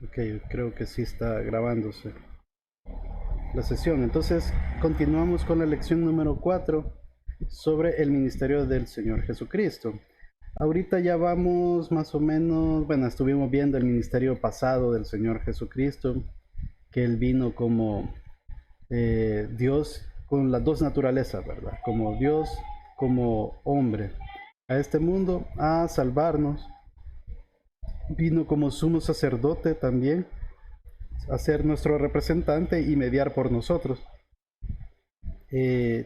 Ok, creo que sí está grabándose la sesión. Entonces, continuamos con la lección número 4 sobre el ministerio del Señor Jesucristo. Ahorita ya vamos más o menos, bueno, estuvimos viendo el ministerio pasado del Señor Jesucristo, que Él vino como Dios con las dos naturalezas, ¿verdad? Como Dios, como hombre, a este mundo a salvarnos. Vino como sumo sacerdote también a ser nuestro representante y mediar por nosotros.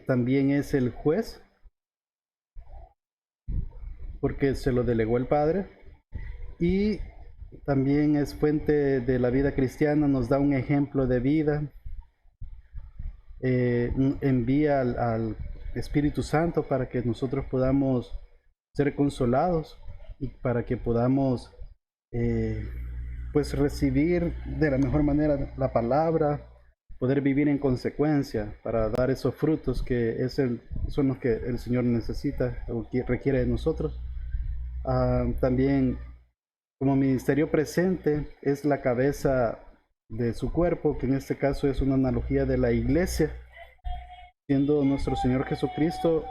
También es el juez, porque se lo delegó el Padre. Y también es fuente de la vida cristiana, nos da un ejemplo de vida. Envía al Espíritu Santo para que nosotros podamos ser consolados y para que podamos eh, pues recibir de la mejor manera la palabra, poder vivir en consecuencia para dar esos frutos que son los que el Señor necesita o que requiere de nosotros. También como ministerio presente es la cabeza de su cuerpo, que en este caso es una analogía de la iglesia, siendo nuestro Señor Jesucristo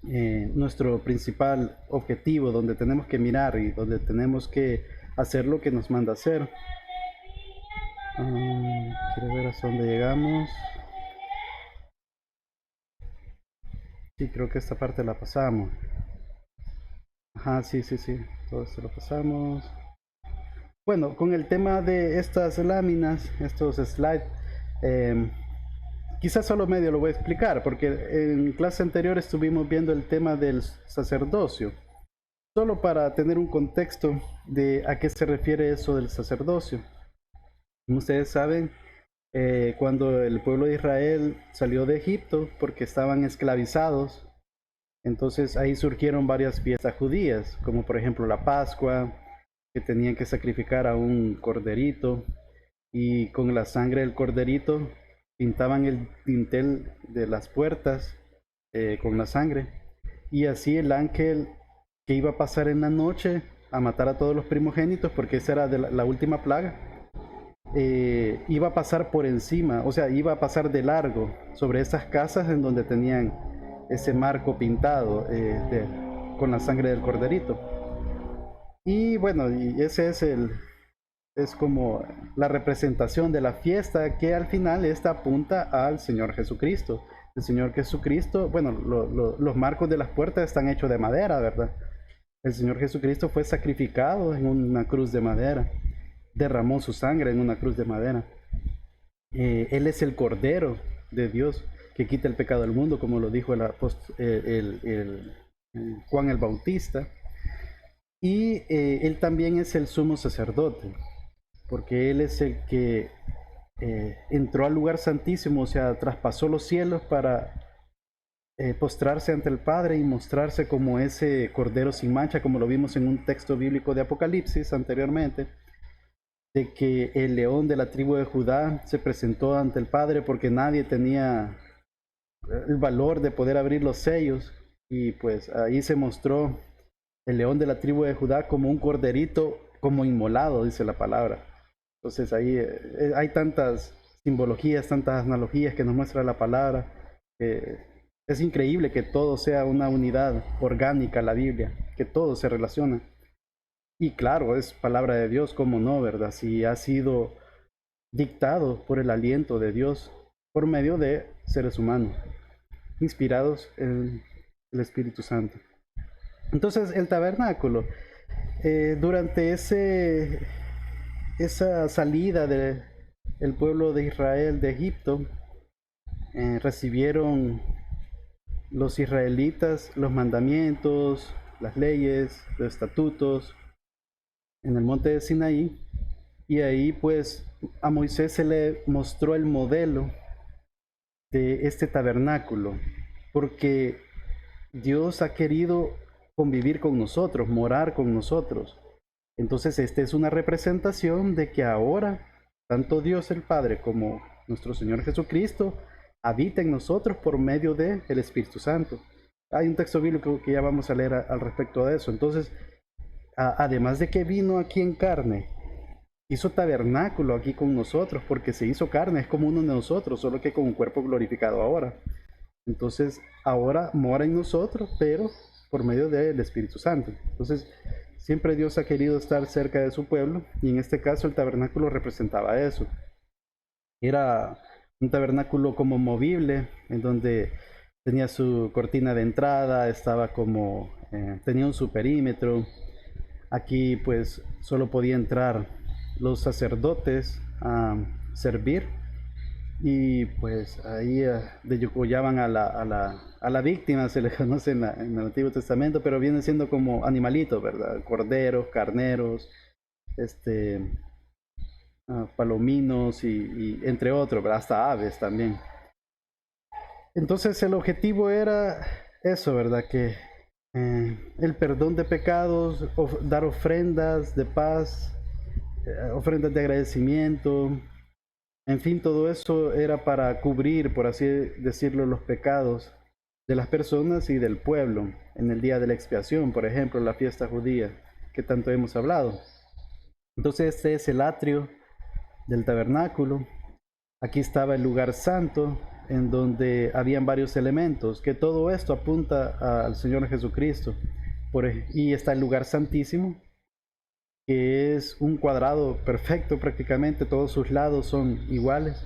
nuestro principal objetivo, donde tenemos que mirar y donde tenemos que hacer lo que nos manda hacer. Quiero ver hasta dónde llegamos. Sí, creo que esta parte la pasamos. Ajá, sí, sí, sí, todo esto lo pasamos. Bueno, con el tema de estas láminas, estos slides, eh, quizás solo medio lo voy a explicar, porque en clase anterior estuvimos viendo el tema del sacerdocio. Solo para tener un contexto de a qué se refiere eso del sacerdocio. Como ustedes saben, cuando el pueblo de Israel salió de Egipto porque estaban esclavizados, entonces ahí surgieron varias fiestas judías, como por ejemplo la Pascua, que tenían que sacrificar a un corderito y con la sangre del corderito pintaban el dintel de las puertas con la sangre. Y así el ángel que iba a pasar en la noche a matar a todos los primogénitos, porque esa era de la última plaga, iba a pasar por encima, o sea, iba a pasar de largo sobre esas casas en donde tenían ese marco pintado con la sangre del corderito. Y bueno, y ese es como la representación de la fiesta que al final esta apunta al Señor Jesucristo. El Señor Jesucristo, bueno, los marcos de las puertas están hechos de madera, ¿verdad? El Señor Jesucristo fue sacrificado en una cruz de madera, derramó su sangre en una cruz de madera. Él es el Cordero de Dios que quita el pecado del mundo, como lo dijo Juan el Bautista. Y él también es el sumo sacerdote, porque él es el que entró al lugar santísimo, o sea, traspasó los cielos para postrarse ante el Padre y mostrarse como ese cordero sin mancha, como lo vimos en un texto bíblico de Apocalipsis anteriormente, de que el león de la tribu de Judá se presentó ante el Padre porque nadie tenía el valor de poder abrir los sellos, y pues ahí se mostró el león de la tribu de Judá como un corderito, como inmolado, dice la palabra. Entonces ahí hay tantas simbologías, tantas analogías que nos muestra la palabra. Es increíble que todo sea una unidad orgánica, la Biblia, que todo se relaciona. Y claro, es palabra de Dios, cómo no, ¿verdad? Si ha sido dictado por el aliento de Dios por medio de seres humanos, inspirados en el Espíritu Santo. Entonces, el tabernáculo, durante esa salida del pueblo de Israel de Egipto, recibieron los israelitas los mandamientos, las leyes, los estatutos en el monte de Sinaí, y ahí pues a Moisés se le mostró el modelo de este tabernáculo, porque Dios ha querido convivir con nosotros, morar con nosotros. Entonces, esta es una representación de que ahora, tanto Dios el Padre como nuestro Señor Jesucristo habita en nosotros por medio del Espíritu Santo. Hay un texto bíblico que ya vamos a leer al respecto de eso. Entonces, además de que vino aquí en carne hizo tabernáculo aquí con nosotros, porque se hizo carne, es como uno de nosotros, solo que con un cuerpo glorificado ahora. Entonces, ahora mora en nosotros, pero por medio del Espíritu Santo. Entonces, siempre Dios ha querido estar cerca de su pueblo, y en este caso el tabernáculo representaba eso. Era un tabernáculo como movible, en donde tenía su cortina de entrada, estaba como, tenía un su perímetro. Aquí pues solo podía entrar los sacerdotes a servir, y pues ahí degollaban a la víctima, se le conoce en el Antiguo Testamento, pero viene siendo como animalitos, ¿verdad? Corderos, carneros, este, palominos y entre otros, ¿verdad? Hasta aves también. Entonces el objetivo era eso, ¿verdad? Que el perdón de pecados, dar ofrendas de paz, ofrendas de agradecimiento, en fin, todo eso era para cubrir, por así decirlo, los pecados de las personas y del pueblo en el día de la expiación, por ejemplo, la fiesta judía que tanto hemos hablado. Entonces este es el atrio del tabernáculo. Aquí estaba el lugar santo, en donde habían varios elementos, que todo esto apunta al Señor Jesucristo. Y está el lugar santísimo, que es un cuadrado perfecto prácticamente, todos sus lados son iguales.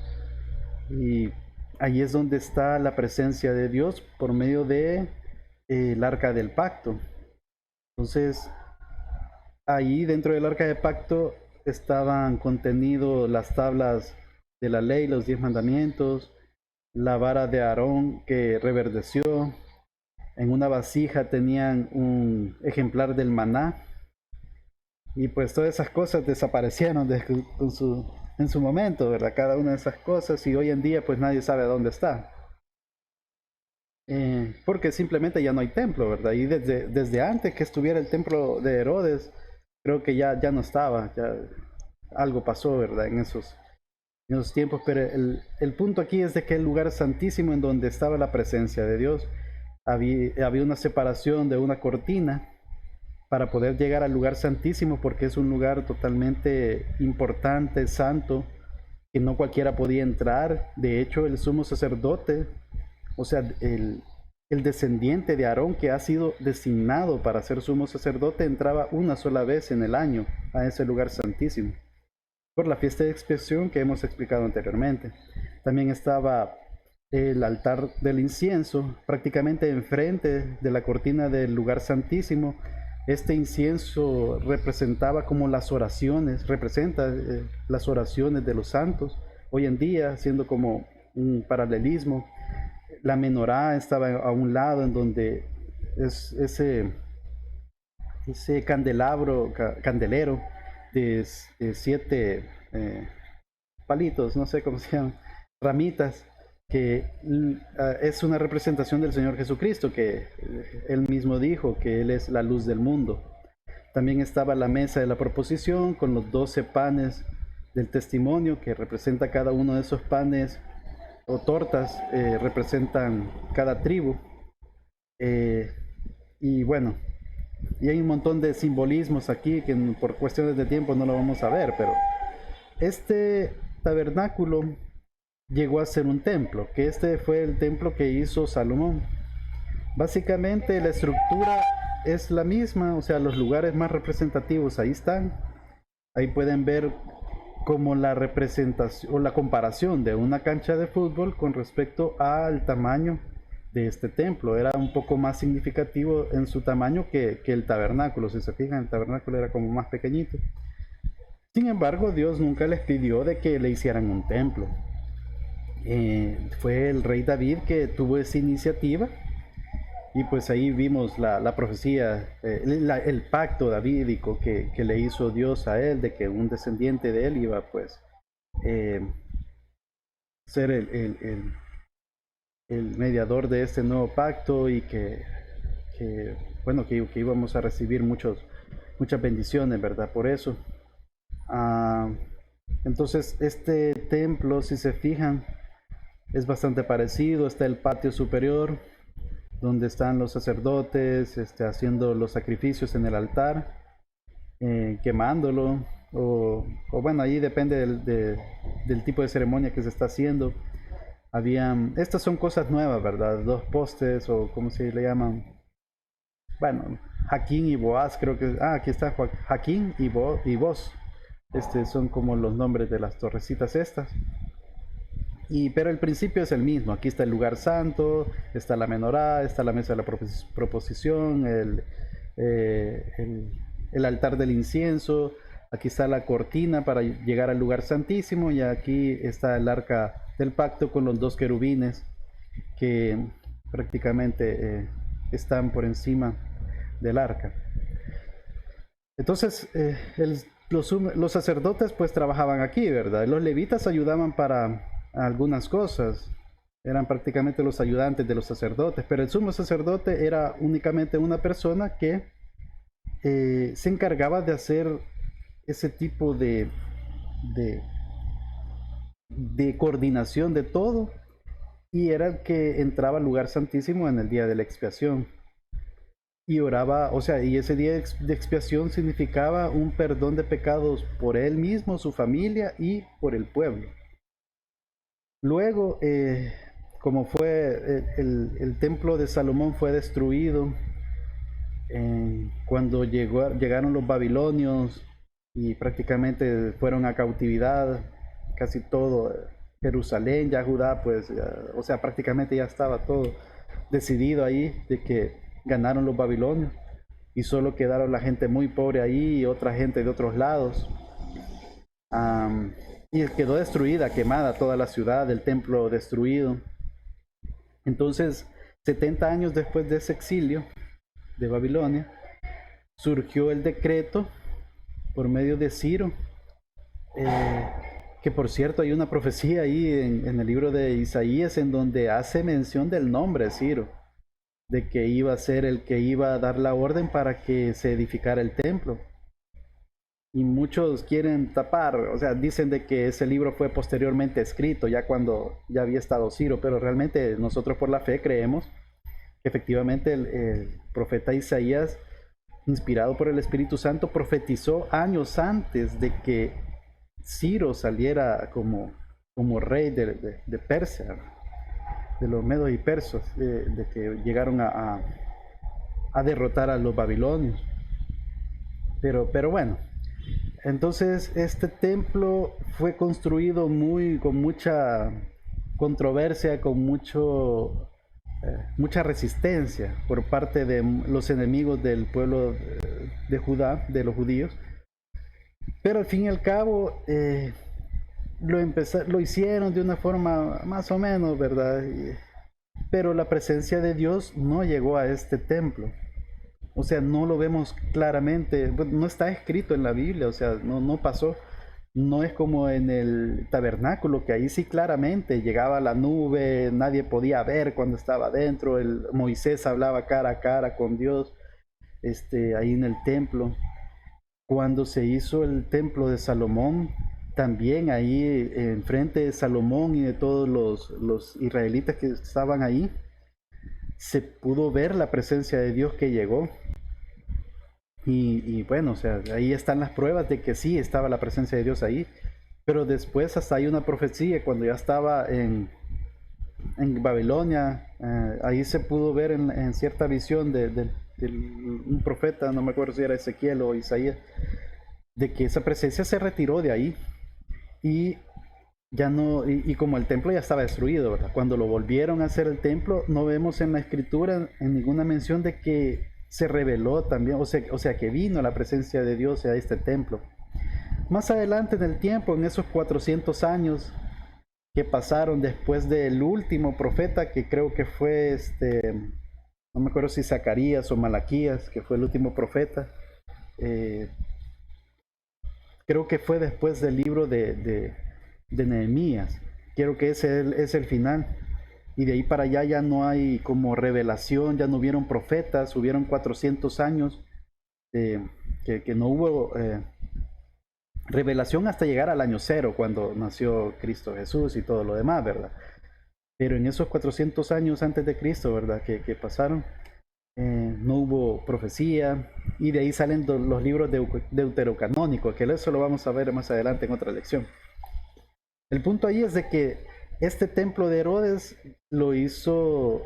Y ahí es donde está la presencia de Dios por medio de el arca del pacto. Entonces, ahí dentro del arca del pacto estaban contenidos las tablas de la ley, los 10 mandamientos, la vara de Aarón que reverdeció. En una vasija tenían un ejemplar del maná. Y pues todas esas cosas desaparecieron en su momento, ¿verdad? Cada una de esas cosas, y hoy en día pues nadie sabe dónde está. Porque simplemente ya no hay templo, ¿verdad? Y desde antes que estuviera el templo de Herodes, creo que ya no estaba, ya algo pasó, ¿verdad? En esos tiempos, pero el punto aquí es de que el lugar santísimo en donde estaba la presencia de Dios, había una separación de una cortina para poder llegar al lugar santísimo, porque es un lugar totalmente importante, santo, que no cualquiera podía entrar. De hecho, el sumo sacerdote, o sea, el descendiente de Aarón que ha sido designado para ser sumo sacerdote, entraba una sola vez en el año a ese lugar santísimo, por la fiesta de expiación que hemos explicado anteriormente. También estaba el altar del incienso, prácticamente enfrente de la cortina del lugar santísimo. Este incienso representaba como las oraciones, representa las oraciones de los santos, hoy en día, siendo como un paralelismo. La menorá estaba a un lado, en donde es ese candelero de 7 palitos, no sé cómo se llaman, ramitas, que es una representación del Señor Jesucristo, que él mismo dijo que Él es la luz del mundo. También estaba la mesa de la proposición con los 12 panes del testimonio, que representa cada uno de esos panes o tortas, representan cada tribu. Y bueno, y hay un montón de simbolismos aquí que por cuestiones de tiempo no lo vamos a ver, pero este tabernáculo llegó a ser un templo, que este fue el templo que hizo Salomón. Básicamente la estructura es la misma, o sea, los lugares más representativos ahí están. Ahí pueden ver como la representación o la comparación de una cancha de fútbol con respecto al tamaño de este templo. Era un poco más significativo en su tamaño que el tabernáculo. Si se fijan, el tabernáculo era como más pequeñito. Sin embargo, Dios nunca les pidió de que le hicieran un templo. Fue el rey David que tuvo esa iniciativa, y pues ahí vimos la profecía, el pacto davídico que le hizo Dios a él, de que un descendiente de él iba pues ser el mediador de este nuevo pacto, y bueno, que íbamos a recibir muchas bendiciones, ¿verdad? Por eso. Entonces este templo, si se fijan, es bastante parecido. Está el patio superior, donde están los sacerdotes haciendo los sacrificios en el altar, quemándolo. o bueno, ahí depende del tipo de ceremonia que se está haciendo. Estas son cosas nuevas, ¿verdad? Dos postes o ¿cómo se le llaman? Bueno, Jaquín y Boaz, creo que, aquí está Jaquín y Boz. Son como los nombres de las torrecitas estas. Pero el principio es el mismo. Aquí está el lugar santo, está la menorá, está la mesa de la proposición, el altar del incienso. Aquí está la cortina para llegar al lugar santísimo y aquí está el arca del pacto con los dos querubines que prácticamente están por encima del arca. Entonces, los sacerdotes pues trabajaban aquí, ¿verdad? Los levitas ayudaban para algunas cosas, eran prácticamente los ayudantes de los sacerdotes, pero el sumo sacerdote era únicamente una persona que se encargaba de hacer ese tipo de, de coordinación de todo y era el que entraba al lugar santísimo en el día de la expiación y oraba, o sea, y ese día de expiación significaba un perdón de pecados por él mismo, su familia y por el pueblo. Luego, como fue el templo de Salomón fue destruido cuando llegaron los babilonios y prácticamente fueron a cautividad, casi todo Jerusalén, ya Judá, pues, o sea, prácticamente ya estaba todo decidido ahí de que ganaron los babilonios y solo quedaron la gente muy pobre ahí y otra gente de otros lados. Y quedó destruida, quemada toda la ciudad, el templo destruido. Entonces, 70 años después de ese exilio de Babilonia, surgió el decreto por medio de Ciro, que por cierto hay una profecía ahí en el libro de Isaías en donde hace mención del nombre Ciro, de que iba a ser el que iba a dar la orden para que se edificara el templo. Y muchos quieren tapar, o sea, dicen de que ese libro fue posteriormente escrito, ya cuando ya había estado Ciro, pero realmente nosotros por la fe creemos que efectivamente el profeta Isaías, inspirado por el Espíritu Santo, profetizó años antes de que Ciro saliera como rey de Persia, de los medos y persos, de que llegaron a derrotar a los babilonios. Pero bueno, entonces este templo fue construido con mucha controversia, con mucha resistencia por parte de los enemigos del pueblo de Judá, de los judíos. Pero al fin y al cabo lo hicieron de una forma más o menos, ¿verdad? Pero la presencia de Dios no llegó a este templo. O sea, no lo vemos claramente, no está escrito en la Biblia, o sea, no pasó. No es como en el tabernáculo, que ahí sí claramente llegaba la nube, nadie podía ver cuando estaba dentro, Moisés hablaba cara a cara con Dios, ahí en el templo. Cuando se hizo el templo de Salomón, también ahí enfrente de Salomón y de todos los israelitas que estaban ahí, se pudo ver la presencia de Dios que llegó. Y bueno, o sea, ahí están las pruebas de que sí estaba la presencia de Dios ahí. Pero después hasta hay una profecía, cuando ya estaba en Babilonia, ahí se pudo ver en cierta visión de un profeta, no me acuerdo si era Ezequiel o Isaías, de que esa presencia se retiró de ahí. Y ya no, y como el templo ya estaba destruido, ¿verdad? Cuando lo volvieron a hacer el templo, no vemos en la escritura en ninguna mención de que se reveló también, o sea que vino la presencia de Dios a este templo. Más adelante en el tiempo, en esos 400 años que pasaron después del último profeta, que creo que fue no me acuerdo si Zacarías o Malaquías, que fue el último profeta, creo que fue después del libro de Nehemías, creo que ese es el final. Y de ahí para allá ya no hay como revelación, ya no hubieron profetas, hubieron 400 años que no hubo revelación hasta llegar al año cero, cuando nació Cristo Jesús y todo lo demás, ¿verdad? Pero en esos 400 años antes de Cristo, ¿verdad? Que pasaron, no hubo profecía, y de ahí salen los libros deuterocanónicos, que eso lo vamos a ver más adelante en otra lección. El punto ahí es de que este templo de Herodes lo hizo,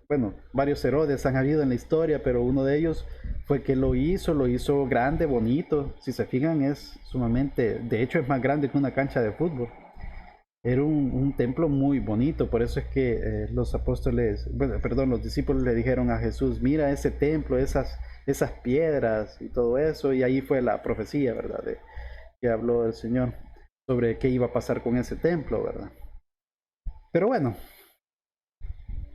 bueno, varios Herodes han habido en la historia, pero uno de ellos fue que lo hizo grande, bonito. Si se fijan, es sumamente, de hecho es más grande que una cancha de fútbol. Era un templo muy bonito, por eso es que los apóstoles, bueno, perdón, los discípulos le dijeron a Jesús, mira ese templo, esas piedras y todo eso, y ahí fue la profecía, ¿verdad? Que habló el Señor sobre qué iba a pasar con ese templo, ¿verdad? Pero bueno,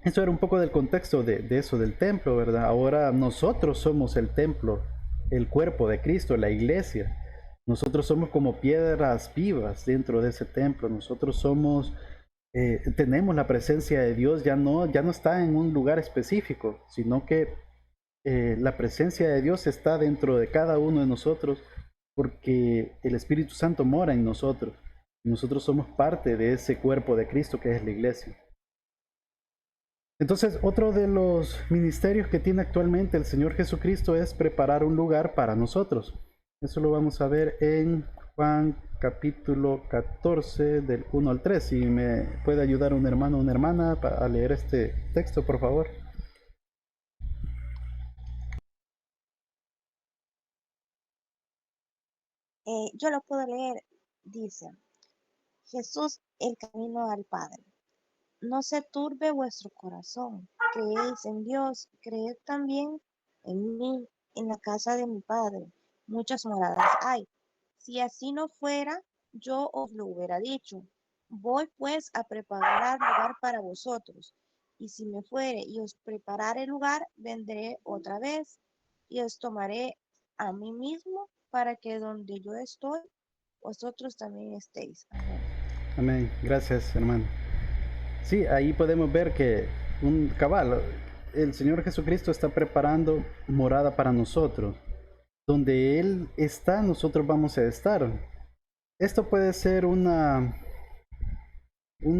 eso era un poco del contexto de eso del templo, ¿verdad? Ahora nosotros somos el templo, el cuerpo de Cristo, la iglesia. Nosotros somos como piedras vivas dentro de ese templo. Nosotros somos, tenemos la presencia de Dios, ya no está en un lugar específico, sino que la presencia de Dios está dentro de cada uno de nosotros porque el Espíritu Santo mora en nosotros. Nosotros somos parte de ese cuerpo de Cristo que es la iglesia. Entonces, otro de los ministerios que tiene actualmente el Señor Jesucristo es preparar un lugar para nosotros. Eso lo vamos a ver en Juan capítulo 14 del 1 al 3. Si me puede ayudar un hermano o una hermana a leer este texto, por favor. Yo lo puedo leer. Dice, Jesús, el camino al Padre. No se turbe vuestro corazón. Creéis en Dios, creed también en mí. En la casa de mi Padre muchas moradas hay. Si así no fuera, yo os lo hubiera dicho. Voy pues a preparar lugar para vosotros. Y si me fuere y os preparare lugar, vendré otra vez y os tomaré a mí mismo para que donde yo estoy, vosotros también estéis. Amén. Amén. Gracias, hermano. Sí, ahí podemos ver que un cabal, el Señor Jesucristo está preparando morada para nosotros. Donde Él está, nosotros vamos a estar. Esto puede ser un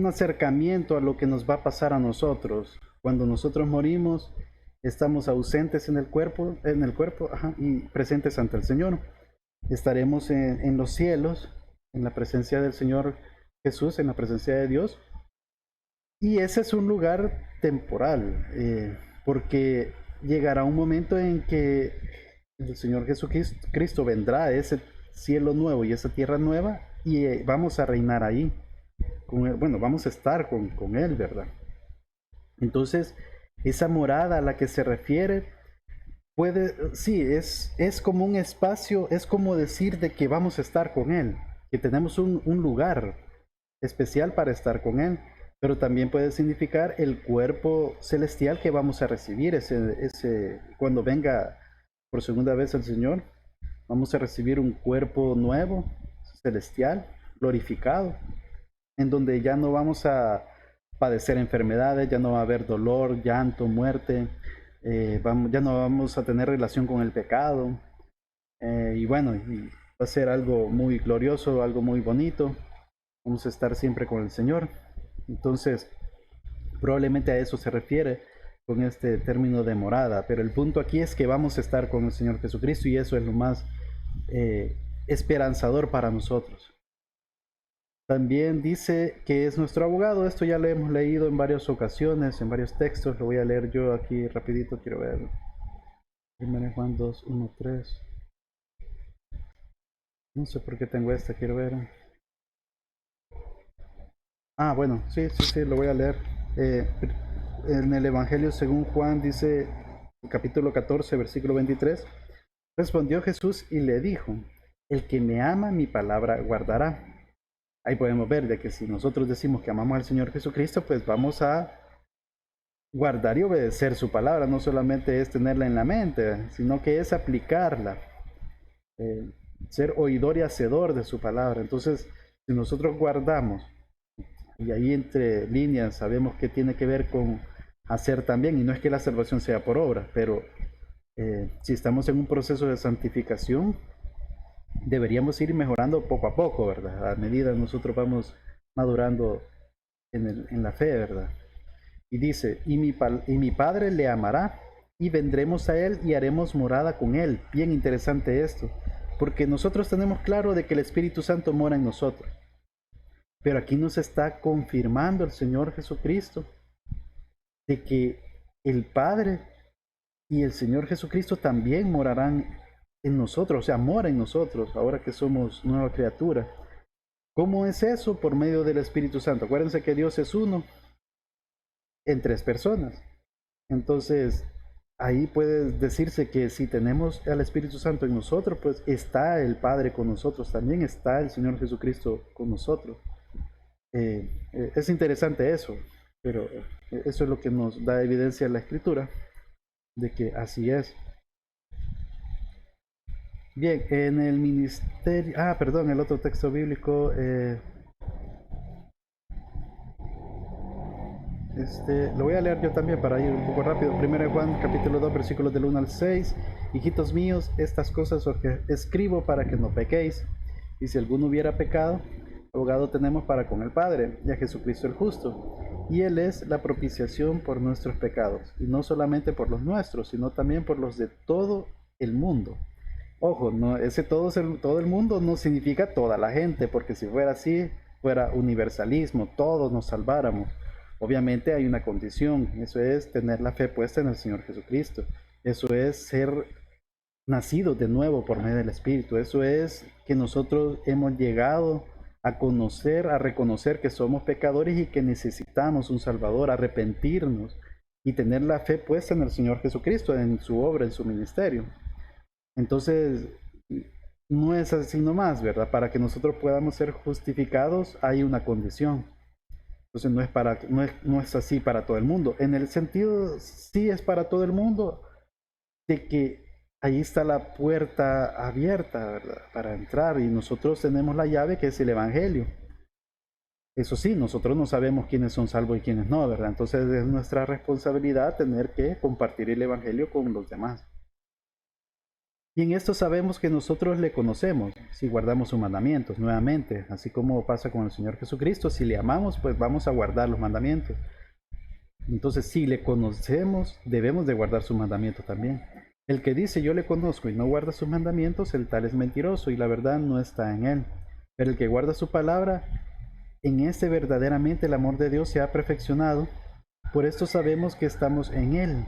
acercamiento a lo que nos va a pasar a nosotros. Cuando nosotros morimos, estamos ausentes en el cuerpo, ajá, y presentes ante el Señor. Estaremos en los cielos, en la presencia del Señor Jesús, en la presencia de Dios. Y ese es un lugar temporal, porque llegará un momento en que el Señor Jesucristo vendrá a ese cielo nuevo y esa tierra nueva y vamos a reinar ahí. Con él, bueno, vamos a estar con Él, ¿verdad? Entonces, esa morada a la que se refiere sí, es como un espacio, es como decir de que vamos a estar con Él, que tenemos un lugar especial para estar con Él, pero también puede significar el cuerpo celestial que vamos a recibir cuando venga por segunda vez el Señor. Vamos a recibir un cuerpo nuevo, celestial, glorificado, en donde ya no vamos a padecer enfermedades, ya no va a haber dolor, llanto, muerte, ya no vamos a tener relación con el pecado. Y bueno, y va a ser algo muy glorioso, algo muy bonito. Vamos a estar siempre con el Señor. Entonces, probablemente a eso se refiere con este término de morada, pero el punto aquí es que vamos a estar con el Señor Jesucristo y eso es lo más esperanzador para nosotros. También dice que es nuestro abogado. Esto ya lo hemos leído en varias ocasiones, en varios textos. Lo voy a leer yo aquí rapidito, quiero ver. 1 Juan 2, 1, 3. No sé por qué tengo esta, quiero ver. Ah, bueno, sí, lo voy a leer. En el Evangelio según Juan dice, capítulo 14, versículo 23. Respondió Jesús y le dijo, el que me ama mi palabra guardará. Ahí podemos ver de que si nosotros decimos que amamos al Señor Jesucristo, pues vamos a guardar y obedecer su palabra. No solamente es tenerla en la mente, sino que es aplicarla, ser oidor y hacedor de su palabra. Entonces, si nosotros guardamos, y ahí entre líneas sabemos que tiene que ver con hacer también, y no es que la salvación sea por obra, pero si estamos en un proceso de santificación, deberíamos ir mejorando poco a poco, ¿verdad? A medida que nosotros vamos madurando en la fe, ¿verdad? Y dice, y mi Padre le amará y vendremos a Él y haremos morada con Él. Bien interesante esto, porque nosotros tenemos claro de que el Espíritu Santo mora en nosotros, pero aquí nos está confirmando el Señor Jesucristo de que el Padre y el Señor Jesucristo también morarán en nosotros, o sea, mora en nosotros, ahora que somos nueva criatura. ¿Cómo es eso? Por medio del Espíritu Santo. Acuérdense que Dios es uno en tres personas. Entonces, ahí puede decirse que si tenemos al Espíritu Santo en nosotros, pues está el Padre con nosotros, también está el Señor Jesucristo con nosotros. Es interesante eso, pero eso es lo que nos da evidencia en la Escritura, de que así es. Bien, en el ministerio, perdón, el otro texto bíblico, lo voy a leer yo también para ir un poco rápido. Primero de Juan, capítulo 2, versículos del 1 al 6. Hijitos míos, estas cosas os escribo para que no pequéis. Y si alguno hubiera pecado, abogado tenemos para con el Padre, y a Jesucristo el justo. Y Él es la propiciación por nuestros pecados, y no solamente por los nuestros, sino también por los de todo el mundo. Ojo, no, ese todo el mundo no significa toda la gente, porque si fuera así, fuera universalismo, todos nos salváramos. Obviamente hay una condición, eso es tener la fe puesta en el Señor Jesucristo. Eso es ser nacidos de nuevo por medio del Espíritu. Eso es que nosotros hemos llegado a conocer, a reconocer que somos pecadores y que necesitamos un Salvador, arrepentirnos y tener la fe puesta en el Señor Jesucristo, en su obra, en su ministerio. Entonces, no es así nomás, ¿verdad? Para que nosotros podamos ser justificados hay una condición. Entonces no es así para todo el mundo. En el sentido, sí es para todo el mundo, de que ahí está la puerta abierta, ¿verdad? Para entrar, y nosotros tenemos la llave que es el Evangelio. Eso sí, nosotros no sabemos quiénes son salvos y quiénes no, ¿verdad? Entonces es nuestra responsabilidad tener que compartir el Evangelio con los demás. Y en esto sabemos que nosotros le conocemos si guardamos sus mandamientos, nuevamente, así como pasa con el Señor Jesucristo, si le amamos, pues vamos a guardar los mandamientos. Entonces, si le conocemos, debemos de guardar sus mandamientos también. El que dice yo le conozco y no guarda sus mandamientos, el tal es mentiroso y la verdad no está en él. Pero el que guarda su palabra, en este verdaderamente el amor de Dios se ha perfeccionado. Por esto sabemos que estamos en él.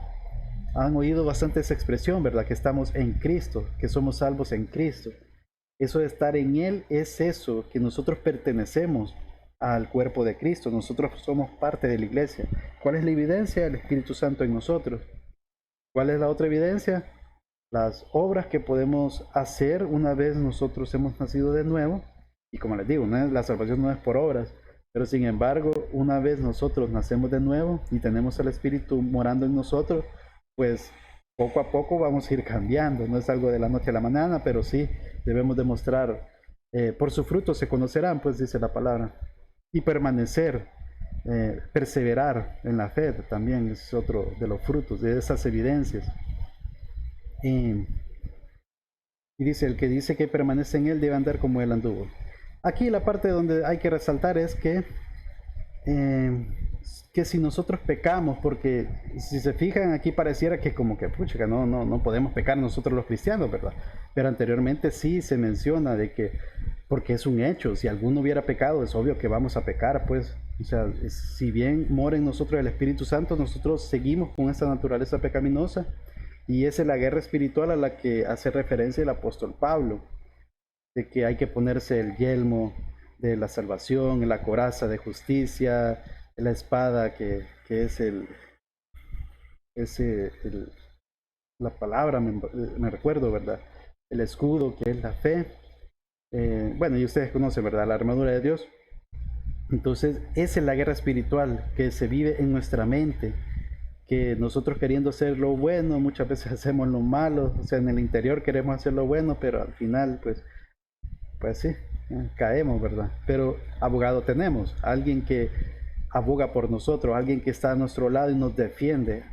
Han oído bastante esa expresión, ¿verdad? Que estamos en Cristo, que somos salvos en Cristo. Eso de estar en Él es eso, que nosotros pertenecemos al cuerpo de Cristo, nosotros somos parte de la iglesia. ¿Cuál es la evidencia? El Espíritu Santo en nosotros. ¿Cuál es la otra evidencia? Las obras que podemos hacer una vez nosotros hemos nacido de nuevo. Y como les digo, la salvación no es por obras, pero sin embargo, una vez nosotros nacemos de nuevo y tenemos al Espíritu morando en nosotros, pues poco a poco vamos a ir cambiando. No es algo de la noche a la mañana, pero sí debemos demostrar, por su fruto se conocerán, pues dice la palabra, y permanecer, perseverar en la fe también es otro de los frutos, de esas evidencias. Y dice, el que dice que permanece en él debe andar como él anduvo. Aquí la parte donde hay que resaltar es que si nosotros pecamos, porque si se fijan aquí pareciera que como que pucha, no podemos pecar nosotros los cristianos, ¿verdad? Pero anteriormente sí se menciona de que, porque es un hecho, si alguno hubiera pecado es obvio que vamos a pecar, pues, o sea, si bien mora en nosotros el Espíritu Santo, nosotros seguimos con esa naturaleza pecaminosa, y esa es la guerra espiritual a la que hace referencia el apóstol Pablo, de que hay que ponerse el yelmo de la salvación, la coraza de justicia, la espada que es la palabra, me recuerdo, ¿verdad? El escudo que es la fe. Bueno, y ustedes conocen, ¿verdad? La armadura de Dios. Entonces, esa es la guerra espiritual que se vive en nuestra mente, que nosotros queriendo hacer lo bueno, muchas veces hacemos lo malo, o sea, en el interior queremos hacer lo bueno, pero al final, pues sí, caemos, ¿verdad? Pero abogado tenemos, alguien que aboga por nosotros, alguien que está a nuestro lado y nos defiende,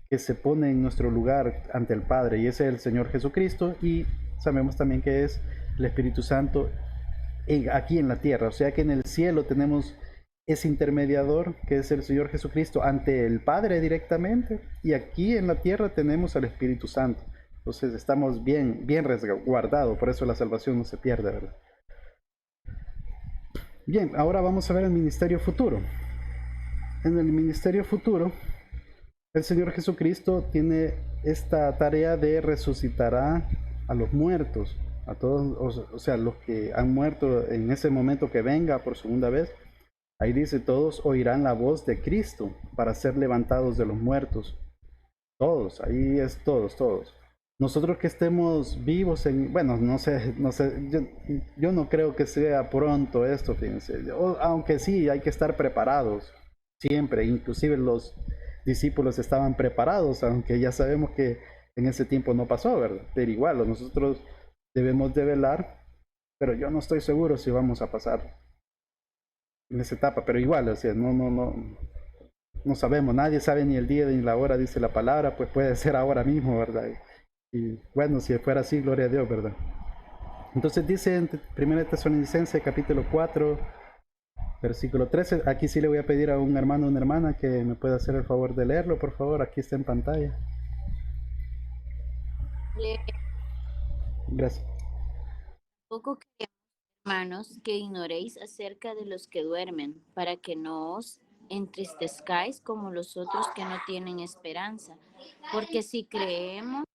que se pone en nuestro lugar ante el Padre, y ese es el Señor Jesucristo, y sabemos también que es el Espíritu Santo aquí en la tierra, o sea que en el cielo tenemos ese intermediador que es el Señor Jesucristo ante el Padre directamente, y aquí en la tierra tenemos al Espíritu Santo. Entonces estamos bien resguardados, por eso la salvación no se pierde, ¿verdad? Bien, ahora vamos a ver el ministerio futuro. En el ministerio futuro, el Señor Jesucristo tiene esta tarea de resucitar a los muertos, a todos, o sea, los que han muerto en ese momento que venga por segunda vez. Ahí dice, todos oirán la voz de Cristo para ser levantados de los muertos. Todos, ahí es todos. Nosotros que estemos vivos bueno, no sé, yo no creo que sea pronto esto, fíjense. Aunque sí, hay que estar preparados siempre, inclusive los discípulos estaban preparados, aunque ya sabemos que en ese tiempo no pasó, ¿verdad? Pero igual, nosotros debemos de velar, pero yo no estoy seguro si vamos a pasar en esa etapa, pero igual, o sea, no sabemos, nadie sabe ni el día ni la hora, dice la palabra, pues puede ser ahora mismo, ¿verdad? Y bueno, si fuera así, gloria a Dios, ¿verdad? Entonces dice en 1 Tesalonicenses capítulo 4, versículo 13, aquí sí le voy a pedir a un hermano o una hermana que me pueda hacer el favor de leerlo, por favor, aquí está en pantalla. Gracias. Poco queremos, hermanos, que ignoréis acerca de los que duermen, para que no os entristezcáis como los otros que no tienen esperanza. Porque si creemos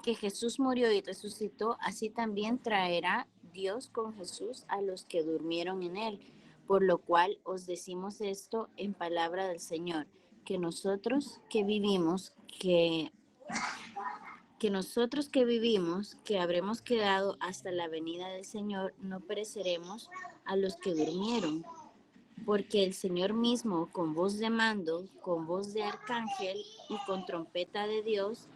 que Jesús murió y resucitó, así también traerá Dios con Jesús a los que durmieron en él. Por lo cual os decimos esto en palabra del Señor, que nosotros que vivimos, que habremos quedado hasta la venida del Señor, no pereceremos a los que durmieron. Porque el Señor mismo, con voz de mando, con voz de arcángel y con trompeta de Dios,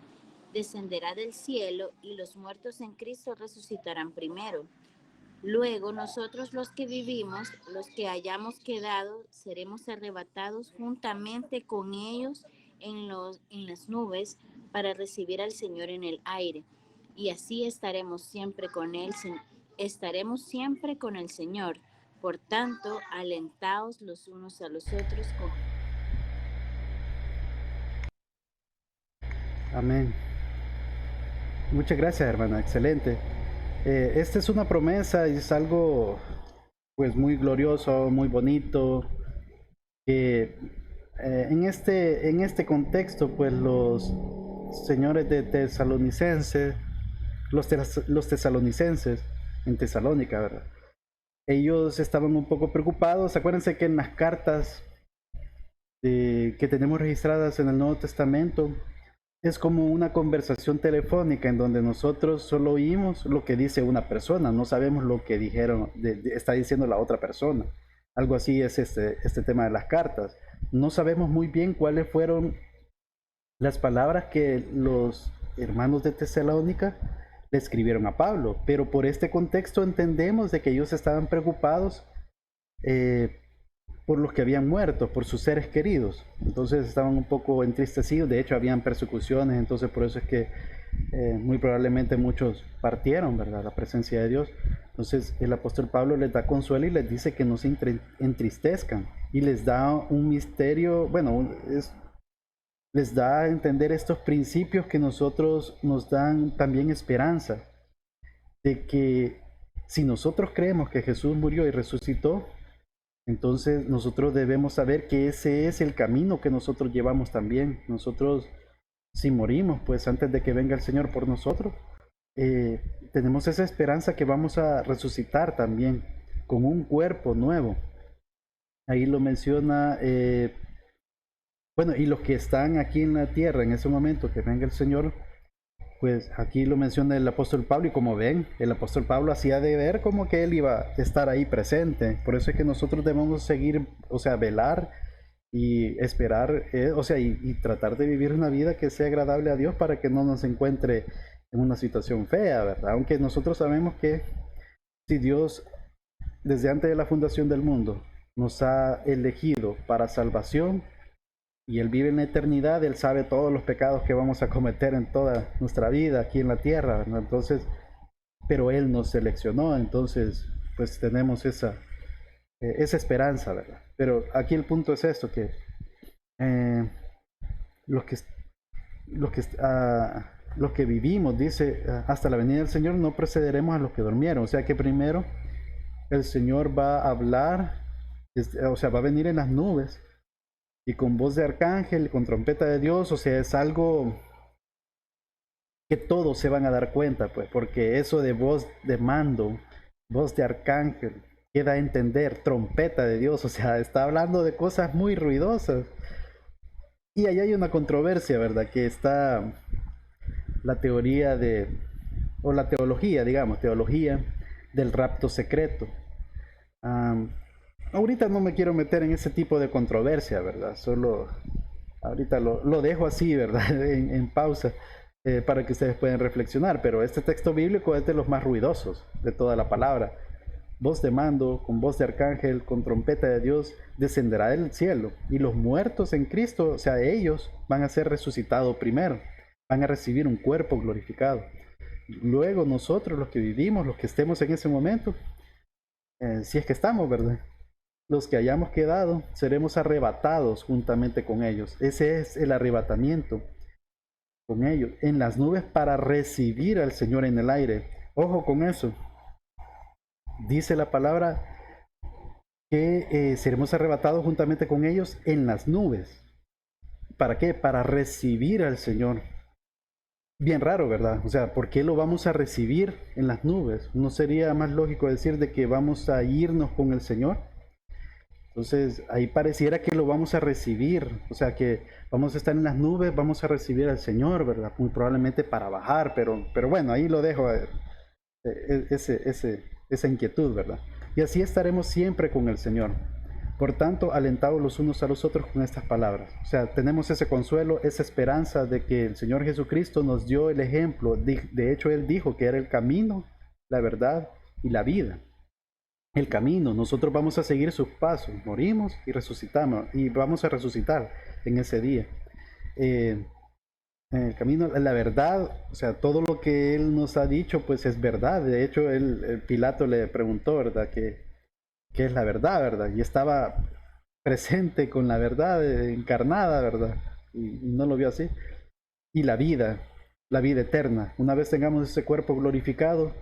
descenderá del cielo, y los muertos en Cristo resucitarán primero. Luego nosotros los que vivimos, los que hayamos quedado, seremos arrebatados juntamente con ellos en las nubes para recibir al Señor en el aire. Y así estaremos siempre con el Señor. Por tanto, alentaos los unos a los otros con... Amén. Muchas gracias, hermana, excelente. Esta es una promesa y es algo pues muy glorioso, muy bonito, que en este contexto pues los señores de Tesalonicenses, los tesalonicenses en Tesalónica, ¿verdad? Ellos estaban un poco preocupados. Acuérdense que en las cartas que tenemos registradas en el Nuevo Testamento es como una conversación telefónica en donde nosotros solo oímos lo que dice una persona, no sabemos lo que está diciendo la otra persona. Algo así es este tema de las cartas. No sabemos muy bien cuáles fueron las palabras que los hermanos de Tesalónica le escribieron a Pablo, pero por este contexto entendemos de que ellos estaban preocupados por los que habían muerto, por sus seres queridos. Entonces estaban un poco entristecidos, de hecho habían persecuciones, entonces por eso es que muy probablemente muchos partieron, ¿verdad? La presencia de Dios. Entonces el apóstol Pablo les da consuelo y les dice que no se entristezcan, y les da un misterio, bueno, les da a entender estos principios que nosotros nos dan también esperanza, de que si nosotros creemos que Jesús murió y resucitó, entonces nosotros debemos saber que ese es el camino que nosotros llevamos también. Nosotros, si morimos, pues antes de que venga el Señor por nosotros, tenemos esa esperanza que vamos a resucitar también con un cuerpo nuevo. Ahí lo menciona, bueno, y los que están aquí en la tierra en ese momento que venga el Señor, pues aquí lo menciona el apóstol Pablo, y como ven, el apóstol Pablo hacía de ver como que él iba a estar ahí presente. Por eso es que nosotros debemos seguir, o sea, velar y esperar, o sea, y tratar de vivir una vida que sea agradable a Dios para que no nos encuentre en una situación fea, ¿verdad? Aunque nosotros sabemos que si Dios, desde antes de la fundación del mundo, nos ha elegido para salvación, y Él vive en la eternidad, Él sabe todos los pecados que vamos a cometer en toda nuestra vida aquí en la tierra, ¿no? Entonces, pero Él nos seleccionó, entonces pues tenemos esa esperanza, ¿verdad? Pero aquí el punto es esto, que eh, los que, los que vivimos, dice, hasta la venida del Señor no precederemos a los que durmieron, o sea que primero el Señor va a hablar, o sea, va a venir en las nubes y con voz de arcángel, con trompeta de Dios, o sea, es algo que todos se van a dar cuenta, pues, porque eso de voz de mando, voz de arcángel, queda a entender, trompeta de Dios, o sea, está hablando de cosas muy ruidosas. Y ahí hay una controversia, ¿verdad? Que está la teoría o la teología, digamos, teología del rapto secreto. Um, Ahorita no me quiero meter en ese tipo de controversia, ¿verdad? Solo ahorita lo dejo así, ¿verdad? En pausa, para que ustedes puedan reflexionar. Pero este texto bíblico es de los más ruidosos de toda la palabra. Voz de mando, con voz de arcángel, con trompeta de Dios, descenderá del cielo. Y los muertos en Cristo, o sea, ellos van a ser resucitados primero. Van a recibir un cuerpo glorificado. Luego nosotros, los que vivimos, los que estemos en ese momento, si es que estamos, ¿verdad? Los que hayamos quedado, seremos arrebatados juntamente con ellos. Ese es el arrebatamiento con ellos, en las nubes para recibir al Señor en el aire. Ojo con eso. Dice la palabra que seremos arrebatados juntamente con ellos en las nubes. ¿Para qué? Para recibir al Señor. Bien raro, ¿verdad? O sea, ¿por qué lo vamos a recibir en las nubes? ¿No sería más lógico decir de que vamos a irnos con el Señor? Entonces, ahí pareciera que lo vamos a recibir, o sea, que vamos a estar en las nubes, vamos a recibir al Señor, ¿verdad? Muy probablemente para bajar, pero bueno, ahí lo dejo, esa inquietud, ¿verdad? Y así estaremos siempre con el Señor. Por tanto, alentados los unos a los otros con estas palabras. O sea, tenemos ese consuelo, esa esperanza de que el Señor Jesucristo nos dio el ejemplo. De hecho, Él dijo que era el camino, la verdad y la vida. El camino, nosotros vamos a seguir sus pasos, morimos y resucitamos y vamos a resucitar en ese día. Eh, el camino, la verdad, o sea, todo lo que Él nos ha dicho, pues es verdad. De hecho, el Pilato le preguntó, ¿verdad? ¿Qué es la verdad, verdad? Y estaba presente con la verdad encarnada, ¿verdad? Y no lo vio así. Y la vida eterna. Una vez tengamos ese cuerpo glorificado,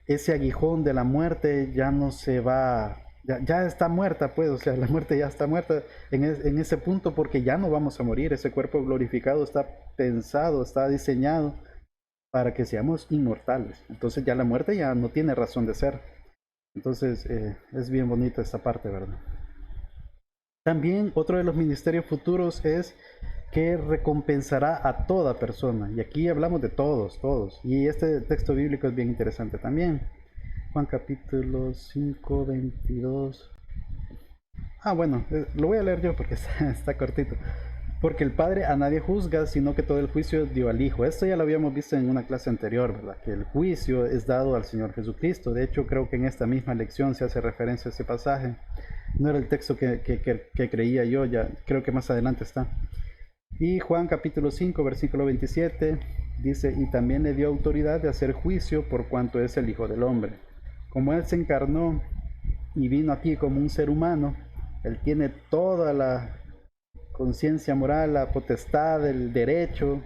ese aguijón de la muerte ya no se va, ya está muerta, pues, o sea, la muerte ya está muerta en ese punto porque ya no vamos a morir. Ese cuerpo glorificado está pensado, está diseñado para que seamos inmortales. Entonces ya la muerte ya no tiene razón de ser. Entonces es bien bonita esta parte, ¿verdad? También otro de los ministerios futuros es que recompensará a toda persona. Y aquí hablamos de todos, todos. Y este texto bíblico es bien interesante también. Juan capítulo 5, 22. Bueno, lo voy a leer yo porque está cortito. Porque el Padre a nadie juzga, sino que todo el juicio dio al Hijo. Esto ya lo habíamos visto en una clase anterior, ¿verdad? Que el juicio es dado al Señor Jesucristo. De hecho, creo que en esta misma lección se hace referencia a ese pasaje. No era el texto que creía yo, ya creo que más adelante está. Y Juan capítulo 5, versículo 27, dice, y también le dio autoridad de hacer juicio por cuanto es el Hijo del Hombre. Como Él se encarnó y vino aquí como un ser humano, Él tiene toda la conciencia moral, la potestad, el derecho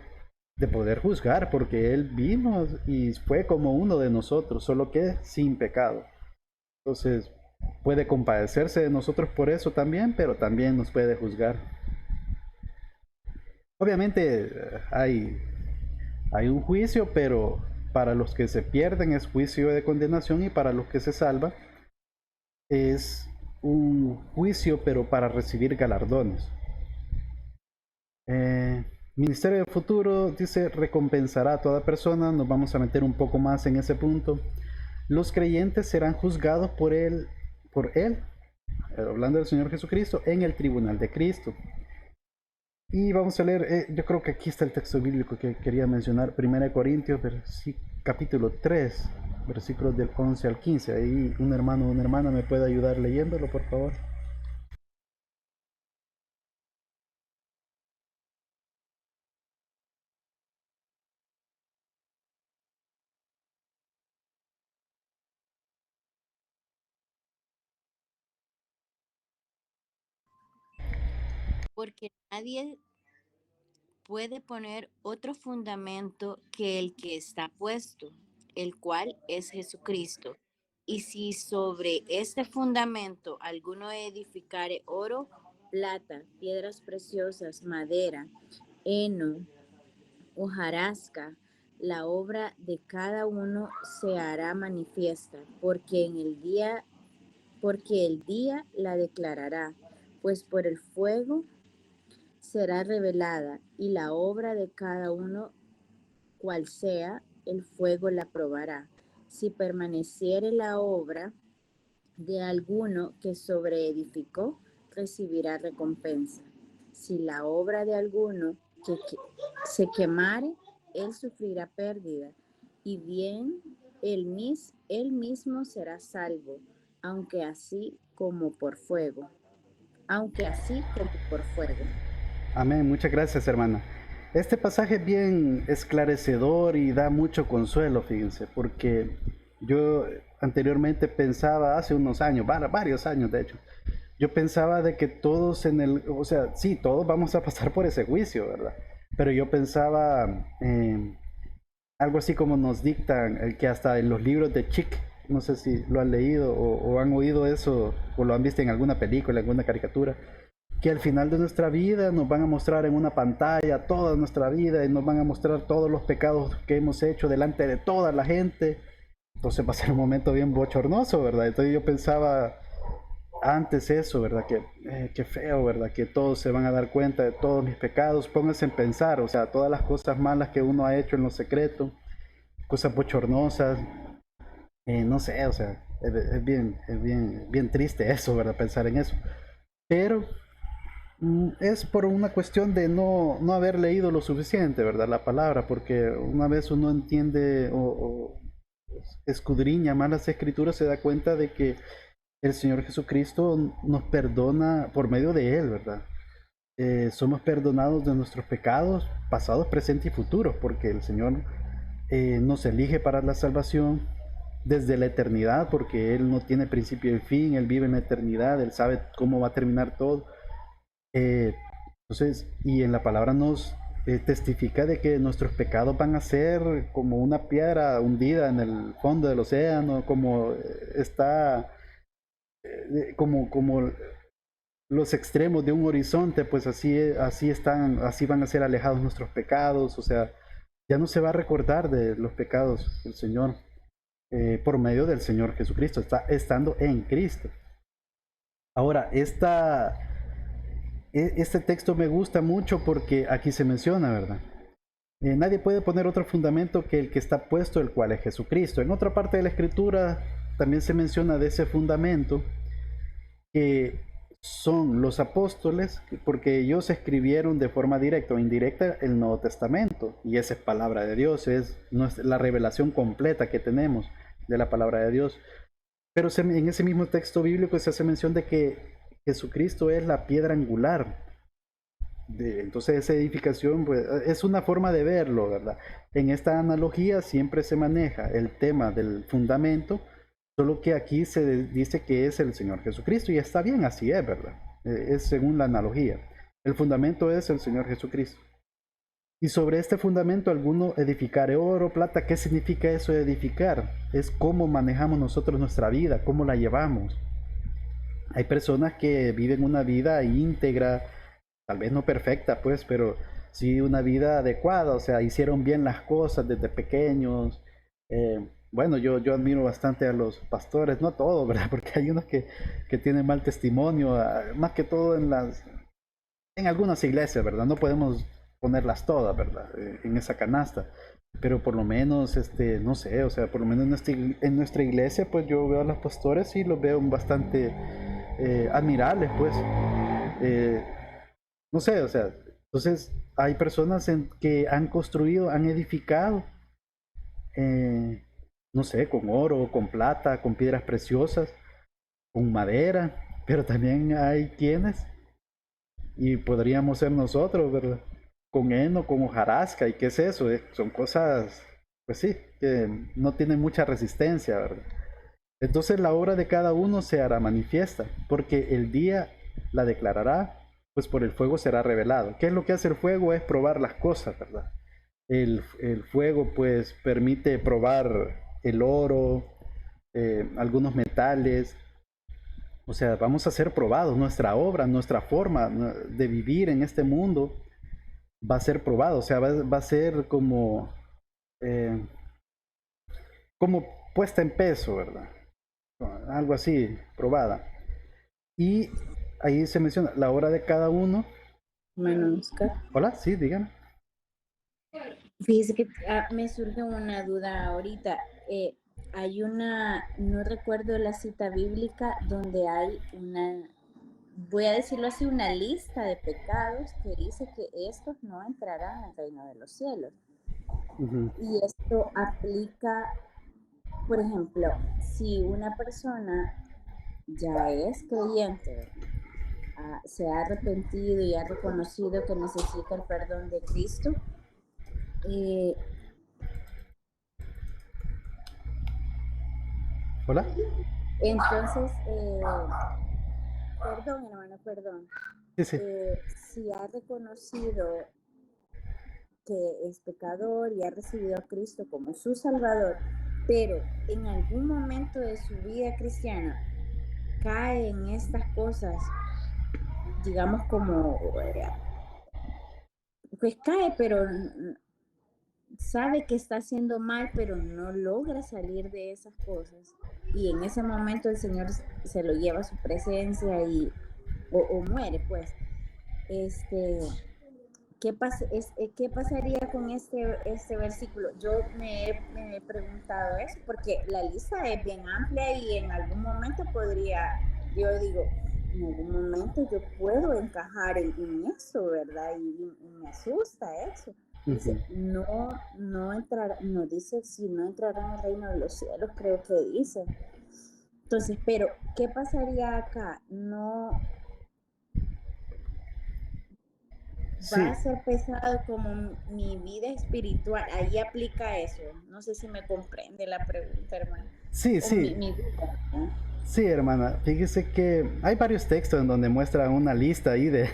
de poder juzgar, porque Él vino y fue como uno de nosotros, solo que sin pecado. Entonces, puede compadecerse de nosotros por eso también, pero también nos puede juzgar. Obviamente hay un juicio, pero para los que se pierden es juicio de condenación y para los que se salvan es un juicio, pero para recibir galardones. Ministerio del Futuro dice recompensará a toda persona. Nos vamos a meter un poco más en ese punto. Los creyentes serán juzgados por él, hablando del Señor Jesucristo, en el tribunal de Cristo. Y vamos a leer, yo creo que aquí está el texto bíblico que quería mencionar, 1 Corintios, capítulo 3, versículos del 11 al 15. Ahí un hermano o una hermana me puede ayudar leyéndolo, por favor. porque nadie puede poner otro fundamento que el que está puesto, el cual es Jesucristo. Y si sobre este fundamento alguno edificare oro, plata, piedras preciosas, madera, heno, hojarasca, la obra de cada uno se hará manifiesta, porque el día la declarará, pues por el fuego será revelada, y la obra de cada uno, cual sea, el fuego la probará. Si permaneciere la obra de alguno que sobreedificó, recibirá recompensa. Si la obra de alguno que se quemare, él sufrirá pérdida, y bien él mismo será salvo, aunque así como por fuego, aunque así como por fuego. Amén, muchas gracias, hermana. Este pasaje es bien esclarecedor y da mucho consuelo, fíjense, porque yo anteriormente pensaba, hace unos años, varios años de hecho, yo pensaba de que todos o sea, sí, todos vamos a pasar por ese juicio, ¿verdad? Pero yo pensaba algo así como nos dictan, el que hasta en los libros de Chick, no sé si lo han leído o han oído eso o lo han visto en alguna película, en alguna caricatura, que al final de nuestra vida nos van a mostrar en una pantalla toda nuestra vida y nos van a mostrar todos los pecados que hemos hecho delante de toda la gente. Entonces va a ser un momento bien bochornoso, ¿verdad? Entonces yo pensaba antes eso, ¿verdad? Que feo, ¿verdad? Que todos se van a dar cuenta de todos mis pecados. Pónganse en pensar, o sea, todas las cosas malas que uno ha hecho en lo secreto, cosas bochornosas, no sé, o sea, bien triste eso, ¿verdad? Pensar en eso. Pero es por una cuestión de no haber leído lo suficiente, ¿verdad? La palabra, porque una vez uno entiende o escudriña más las escrituras, se da cuenta de que el Señor Jesucristo nos perdona por medio de Él, ¿verdad? Somos perdonados de nuestros pecados, pasados, presentes y futuros, porque el Señor nos elige para la salvación desde la eternidad, porque Él no tiene principio y fin, Él vive en la eternidad, Él sabe cómo va a terminar todo. Eh, entonces, y en la palabra nos testifica de que nuestros pecados van a ser como una piedra hundida en el fondo del océano, como está, como los extremos de un horizonte, pues así están, así van a ser alejados nuestros pecados, o sea, ya no se va a recordar de los pecados del Señor por medio del Señor Jesucristo, estando en Cristo. Ahora, este texto me gusta mucho porque aquí se menciona, ¿verdad? Nadie puede poner otro fundamento que el que está puesto, el cual es Jesucristo. En otra parte de la Escritura también se menciona de ese fundamento que son los apóstoles, porque ellos escribieron de forma directa o indirecta el Nuevo Testamento, y esa es palabra de Dios, es la revelación completa que tenemos de la palabra de Dios. Pero en ese mismo texto bíblico se hace mención de que Jesucristo es la piedra angular. Entonces esa edificación pues, es una forma de verlo, ¿verdad? En esta analogía siempre se maneja el tema del fundamento, solo que aquí se dice que es el Señor Jesucristo y está bien, así es, ¿verdad? Es según la analogía. El fundamento es el Señor Jesucristo. Y sobre este fundamento alguno edificaré oro, plata. ¿Qué significa eso de edificar? Es cómo manejamos nosotros nuestra vida, cómo la llevamos. Hay personas que viven una vida íntegra, tal vez no perfecta, pues, pero sí una vida adecuada, o sea, hicieron bien las cosas desde pequeños. Bueno, yo admiro bastante a los pastores, no a todos, ¿verdad? Porque hay unos que tienen mal testimonio, más que todo en algunas iglesias, ¿verdad? No podemos ponerlas todas, ¿verdad? En esa canasta. Pero por lo menos, no sé, o sea, por lo menos en nuestra iglesia, pues yo veo a los pastores y los veo bastante admirables, pues. Eh, no sé, o sea, entonces hay personas que han construido, han edificado, eh, no sé, con oro, con plata, con piedras preciosas, con madera, pero también hay quienes, y podríamos ser nosotros, ¿verdad? Con heno, con hojarasca, ¿y qué es eso? Son cosas, pues sí, que no tienen mucha resistencia, ¿verdad? Entonces la obra de cada uno se hará manifiesta, porque el día la declarará, pues por el fuego será revelado. ¿Qué es lo que hace el fuego? Es probar las cosas, ¿verdad? El fuego pues permite probar el oro, algunos metales. O sea, vamos a ser probados, nuestra obra, nuestra forma de vivir en este mundo va a ser probado, o sea, va a ser eh, como puesta en peso, ¿verdad? Algo así, probada. Y ahí se menciona la obra de cada uno. Hermano Oscar. Hola, sí, díganme. Fíjese que me surge una duda ahorita. Hay no recuerdo la cita bíblica donde hay voy a decirlo así, una lista de pecados que dice que estos no entrarán al reino de los cielos. Uh-huh. Y esto aplica, por ejemplo, si una persona ya es creyente, se ha arrepentido y ha reconocido que necesita el perdón de Cristo, Hola. Entonces, perdón, hermano, perdón. Sí, sí. Si ha reconocido que es pecador y ha recibido a Cristo como su Salvador, pero en algún momento de su vida cristiana cae en estas cosas, digamos como, pues cae, pero sabe que está haciendo mal, pero no logra salir de esas cosas. Y en ese momento el Señor se lo lleva a su presencia o muere, pues. ¿Qué pasaría con este versículo? Yo me he preguntado eso, porque la lista es bien amplia y en algún momento yo digo, en algún momento yo puedo encajar en eso, ¿verdad? Y me asusta eso. Dice, no entrará, no dice si no entrarán al reino de los cielos, creo que dice. Entonces, pero, ¿qué pasaría acá? No Sí. va a ser pesado como mi vida espiritual. Ahí aplica eso. No sé si me comprende la pregunta, hermana. Sí, sí. Mi vida, ¿no? Sí, hermana. Fíjese que hay varios textos en donde muestra una lista ahí de,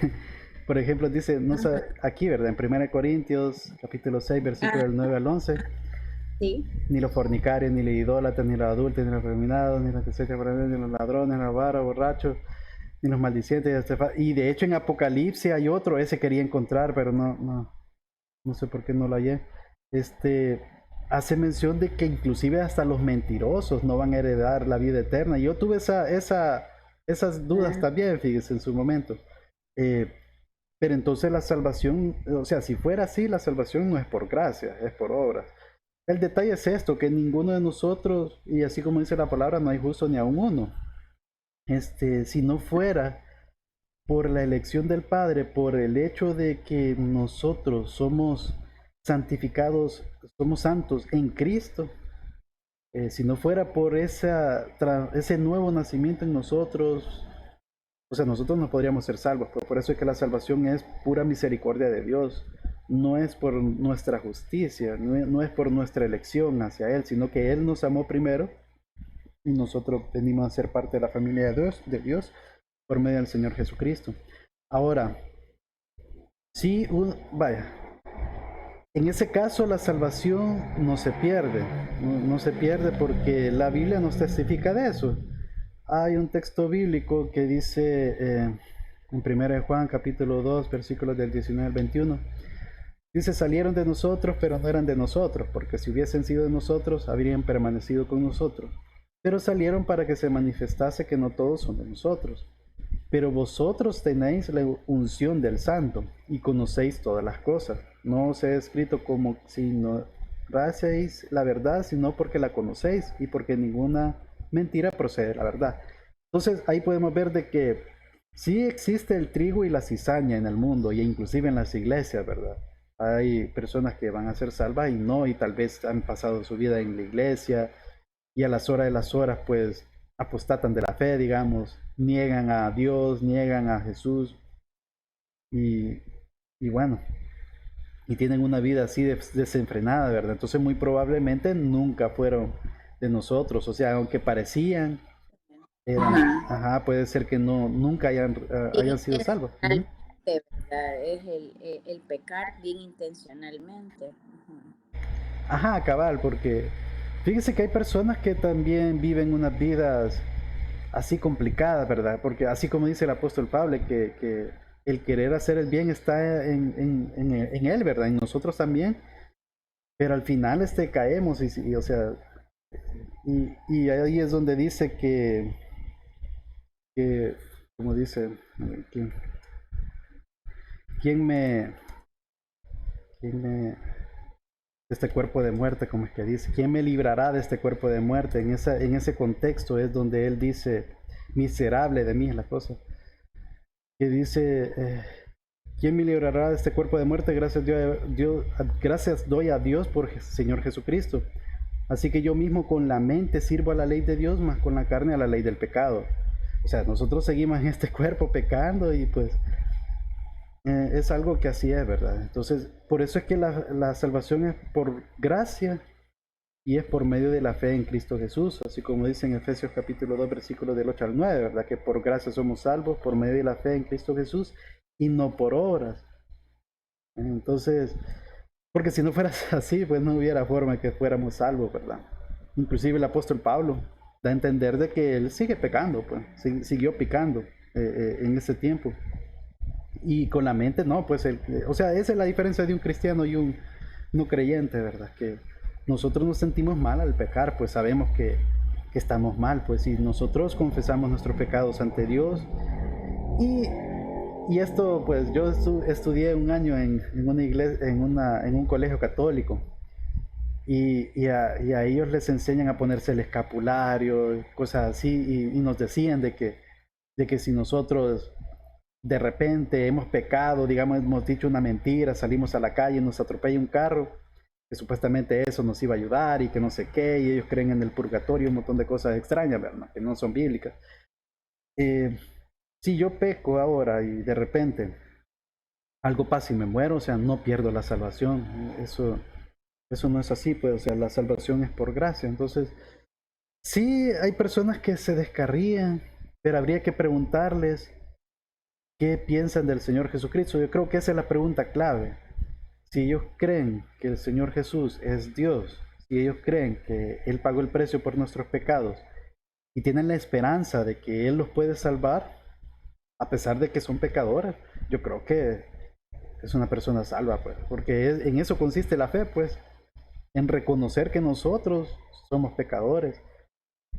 por ejemplo, dice, no sé, aquí, ¿verdad? En 1 Corintios, capítulo 6, versículo del 9 al 11. Sí. Ni los fornicarios, ni los idólatras, ni los adultos, ni los afeminados, ni los que se echan por ahí, ni los ladrones, ni los avaros, borrachos, ni los maldicientes. Y de hecho en Apocalipsis hay otro, ese quería encontrar, pero no sé por qué no lo hallé. Hace mención de que inclusive hasta los mentirosos no van a heredar la vida eterna. Yo tuve esas dudas también, fíjese, en su momento. Pero entonces la salvación, o sea, si fuera así, la salvación no es por gracia, es por obras. El detalle es esto, que ninguno de nosotros, y así como dice la palabra, no hay justo ni aun uno. Si no fuera por la elección del Padre, por el hecho de que nosotros somos santificados, somos santos en Cristo, si no fuera por ese nuevo nacimiento en nosotros, o sea, nosotros no podríamos ser salvos. Por eso es que la salvación es pura misericordia de Dios. No es por nuestra justicia, no es por nuestra elección hacia Él, sino que Él nos amó primero y nosotros venimos a ser parte de la familia de Dios por medio del Señor Jesucristo. Ahora, sí, vaya, en ese caso la salvación no se pierde, no se pierde porque la Biblia nos testifica de eso. Hay un texto bíblico que dice en 1 Juan capítulo 2 versículos del 19 al 21. Dice, salieron de nosotros, pero no eran de nosotros, porque si hubiesen sido de nosotros, habrían permanecido con nosotros. Pero salieron para que se manifestase que no todos son de nosotros. Pero vosotros tenéis la unción del Santo y conocéis todas las cosas. No os he escrito como si no ignoraseis la verdad, sino porque la conocéis y porque ninguna mentira procede de la verdad. Entonces ahí podemos ver de que sí existe el trigo y la cizaña en el mundo y inclusive en las iglesias, ¿verdad? Hay personas que van a ser salvas y no, y tal vez han pasado su vida en la iglesia y a las horas de las horas pues apostatan de la fe, digamos, niegan a Dios, niegan a Jesús y bueno, y tienen una vida así desenfrenada, ¿verdad? Entonces muy probablemente nunca fueron de nosotros, o sea, aunque parecían, puede ser que nunca hayan sido salvos. De verdad, es el pecar bien intencionalmente. Ujú. Ajá, cabal, porque fíjese que hay personas que también viven unas vidas así complicadas, ¿verdad? Porque así como dice el apóstol Pablo, que el querer hacer el bien está en él, ¿verdad? En nosotros también, pero al final caemos o sea, y ahí es donde dice que como dice, a ver, ¿quién me, quién me, de este cuerpo de muerte, como es que dice, ¿quién me librará de este cuerpo de muerte? En ese contexto es donde él dice, miserable de mí es la cosa, que dice, ¿quién me librará de este cuerpo de muerte? Gracias doy a Dios por Señor Jesucristo. Así que yo mismo con la mente sirvo a la ley de Dios, más con la carne a la ley del pecado. O sea, nosotros seguimos en este cuerpo pecando y pues es algo que así es, ¿verdad? Entonces, por eso es que la salvación es por gracia y es por medio de la fe en Cristo Jesús, así como dice en Efesios capítulo 2, versículos del 8 al 9, ¿verdad? Que por gracia somos salvos por medio de la fe en Cristo Jesús y no por obras. Entonces, porque si no fuera así, pues no hubiera forma que fuéramos salvos, ¿verdad? Inclusive el apóstol Pablo da a entender de que él sigue pecando, pues, siguió pecando en ese tiempo. Y con la mente, no, pues, o sea, esa es la diferencia de un cristiano y un no creyente, ¿verdad? Que nosotros nos sentimos mal al pecar, pues sabemos que estamos mal, pues si nosotros confesamos nuestros pecados ante Dios y, y esto, pues yo estudié un año en una iglesia, en un colegio católico y a ellos les enseñan a ponerse el escapulario, cosas así, y nos decían de que si nosotros de repente hemos pecado, digamos, hemos dicho una mentira, salimos a la calle, nos atropella un carro, que supuestamente eso nos iba a ayudar y que no sé qué, y ellos creen en el purgatorio, un montón de cosas extrañas, ¿verdad? Que no son bíblicas. Eh, si yo peco ahora y de repente algo pasa y me muero, o sea, no pierdo la salvación. Eso no es así, pues, o sea, la salvación es por gracia. Entonces, sí hay personas que se descarrían, pero habría que preguntarles qué piensan del Señor Jesucristo. Yo creo que esa es la pregunta clave. Si ellos creen que el Señor Jesús es Dios, si ellos creen que Él pagó el precio por nuestros pecados y tienen la esperanza de que Él los puede salvar, a pesar de que son pecadores, yo creo que es una persona salva, pues, porque en eso consiste la fe, pues, en reconocer que nosotros somos pecadores,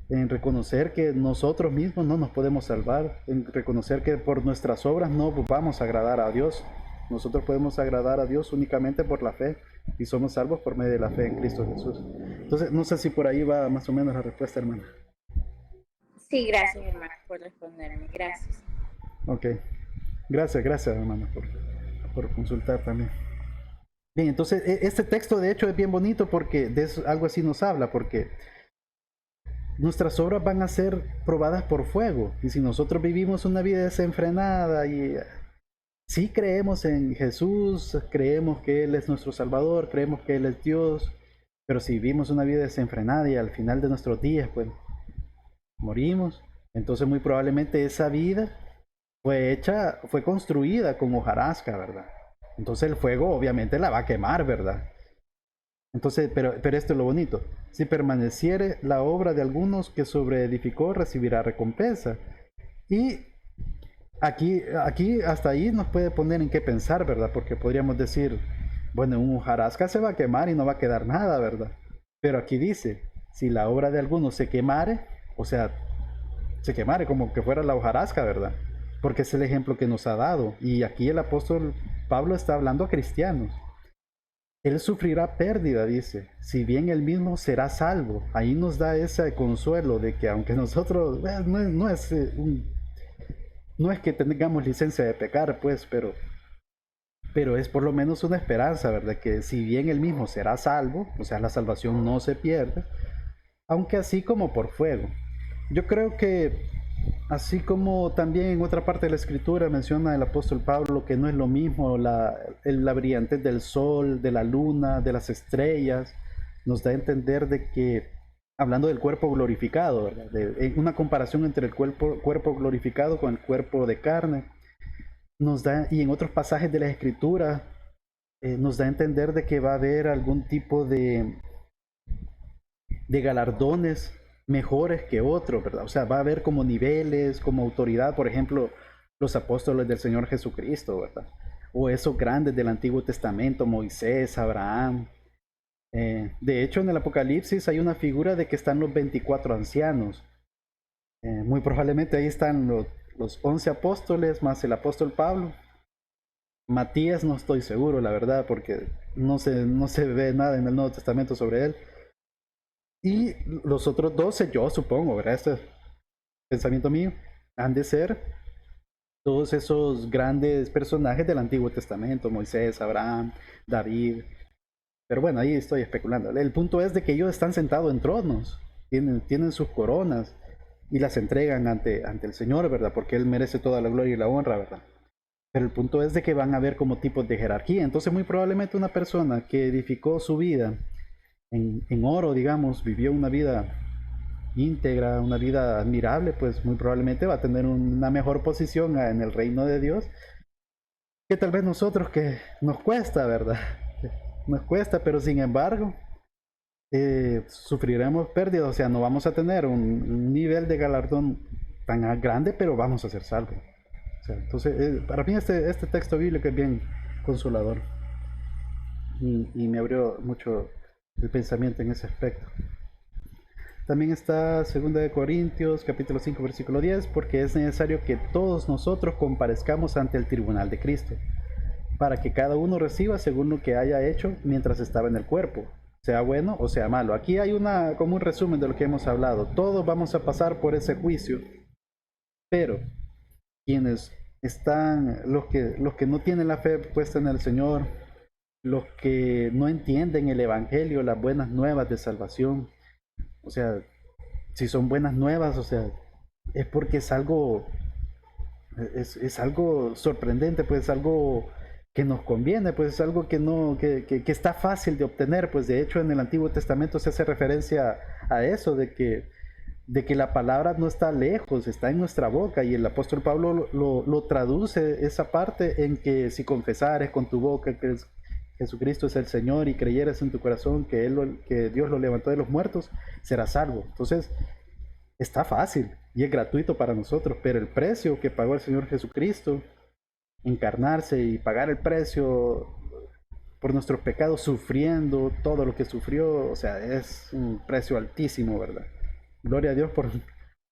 en reconocer que nosotros mismos no nos podemos salvar, en reconocer que por nuestras obras no vamos a agradar a Dios. Nosotros podemos agradar a Dios únicamente por la fe y somos salvos por medio de la fe en Cristo Jesús. Entonces, no sé si por ahí va más o menos la respuesta, hermana. Sí, gracias, hermano, por responderme. Gracias. Ok. Gracias, hermana, por consultar también. Bien, entonces, este texto de hecho es bien bonito porque de eso, algo así nos habla, porque nuestras obras van a ser probadas por fuego. Y si nosotros vivimos una vida desenfrenada y sí creemos en Jesús, creemos que Él es nuestro Salvador, creemos que Él es Dios, pero si vivimos una vida desenfrenada y al final de nuestros días, pues morimos, entonces muy probablemente esa vida fue construida con hojarasca, ¿verdad? Entonces el fuego obviamente la va a quemar, ¿verdad? Entonces, pero esto es lo bonito. Si permaneciere la obra de algunos que sobreedificó, recibirá recompensa. Y aquí hasta ahí nos puede poner en qué pensar, ¿verdad? Porque podríamos decir, bueno, un hojarasca se va a quemar y no va a quedar nada, ¿verdad? Pero aquí dice, si la obra de algunos se quemare, o sea, se quemare como que fuera la hojarasca, ¿verdad? Porque es el ejemplo que nos ha dado. Y aquí el apóstol Pablo está hablando a cristianos. Él sufrirá pérdida, dice, si bien él mismo será salvo. Ahí nos da ese consuelo de que aunque nosotros, no es que tengamos licencia de pecar, pues, pero es por lo menos una esperanza, ¿verdad? Que si bien él mismo será salvo, o sea, la salvación no se pierde, aunque así como por fuego. Yo creo que así como también en otra parte de la escritura menciona el apóstol Pablo que no es lo mismo la brillantez del sol, de la luna, de las estrellas, nos da a entender de que, hablando del cuerpo glorificado, ¿verdad? Una comparación entre el cuerpo glorificado con el cuerpo de carne, nos da, y en otros pasajes de la Escritura, nos da a entender de que va a haber algún tipo de galardones mejores que otros, ¿verdad? O sea, va a haber como niveles, como autoridad, por ejemplo, los apóstoles del Señor Jesucristo, ¿verdad? O esos grandes del Antiguo Testamento, Moisés, Abraham. De hecho, en el Apocalipsis hay una figura de que están los 24 ancianos. Muy probablemente ahí están los 11 apóstoles más el apóstol Pablo. Matías no estoy seguro, la verdad, porque no se ve nada en el Nuevo Testamento sobre él. Y los otros 12, yo supongo, ¿verdad? Este pensamiento mío, han de ser todos esos grandes personajes del Antiguo Testamento, Moisés, Abraham, David. Pero bueno, ahí estoy especulando. El punto es de que ellos están sentados en tronos, tienen sus coronas y las entregan ante el Señor, ¿verdad? Porque Él merece toda la gloria y la honra, ¿verdad? Pero el punto es de que van a haber como tipos de jerarquía. Entonces muy probablemente una persona que edificó su vida en oro, digamos, vivió una vida íntegra, una vida admirable, pues muy probablemente va a tener una mejor posición en el reino de Dios que tal vez nosotros, que nos cuesta, ¿verdad? Nos cuesta, pero sin embargo sufriremos pérdidas, o sea, no vamos a tener un nivel de galardón tan grande, pero vamos a ser salvos. O sea, entonces, para mí este texto bíblico es bien consolador y me abrió mucho el pensamiento en ese aspecto. También está 2 de Corintios, capítulo 5, versículo 10, porque es necesario que todos nosotros comparezcamos ante el tribunal de Cristo, para que cada uno reciba según lo que haya hecho mientras estaba en el cuerpo, sea bueno o sea malo. Aquí hay como un resumen de lo que hemos hablado. Todos vamos a pasar por ese juicio, pero quienes están, los que no tienen la fe puesta en el Señor, los que no entienden el Evangelio, las buenas nuevas de salvación, o sea, si son buenas nuevas, o sea, es porque es algo sorprendente, pues es algo que nos conviene, pues es algo que no, que está fácil de obtener, pues de hecho en el Antiguo Testamento se hace referencia a eso, de que la palabra no está lejos, está en nuestra boca, y el apóstol Pablo lo traduce esa parte en que si confesares con tu boca que Jesucristo es el Señor y creyeres en tu corazón que Dios lo levantó de los muertos, serás salvo. Entonces, está fácil y es gratuito para nosotros, pero el precio que pagó el Señor Jesucristo, encarnarse y pagar el precio por nuestros pecados, sufriendo todo lo que sufrió, o sea, es un precio altísimo, ¿verdad? Gloria a Dios por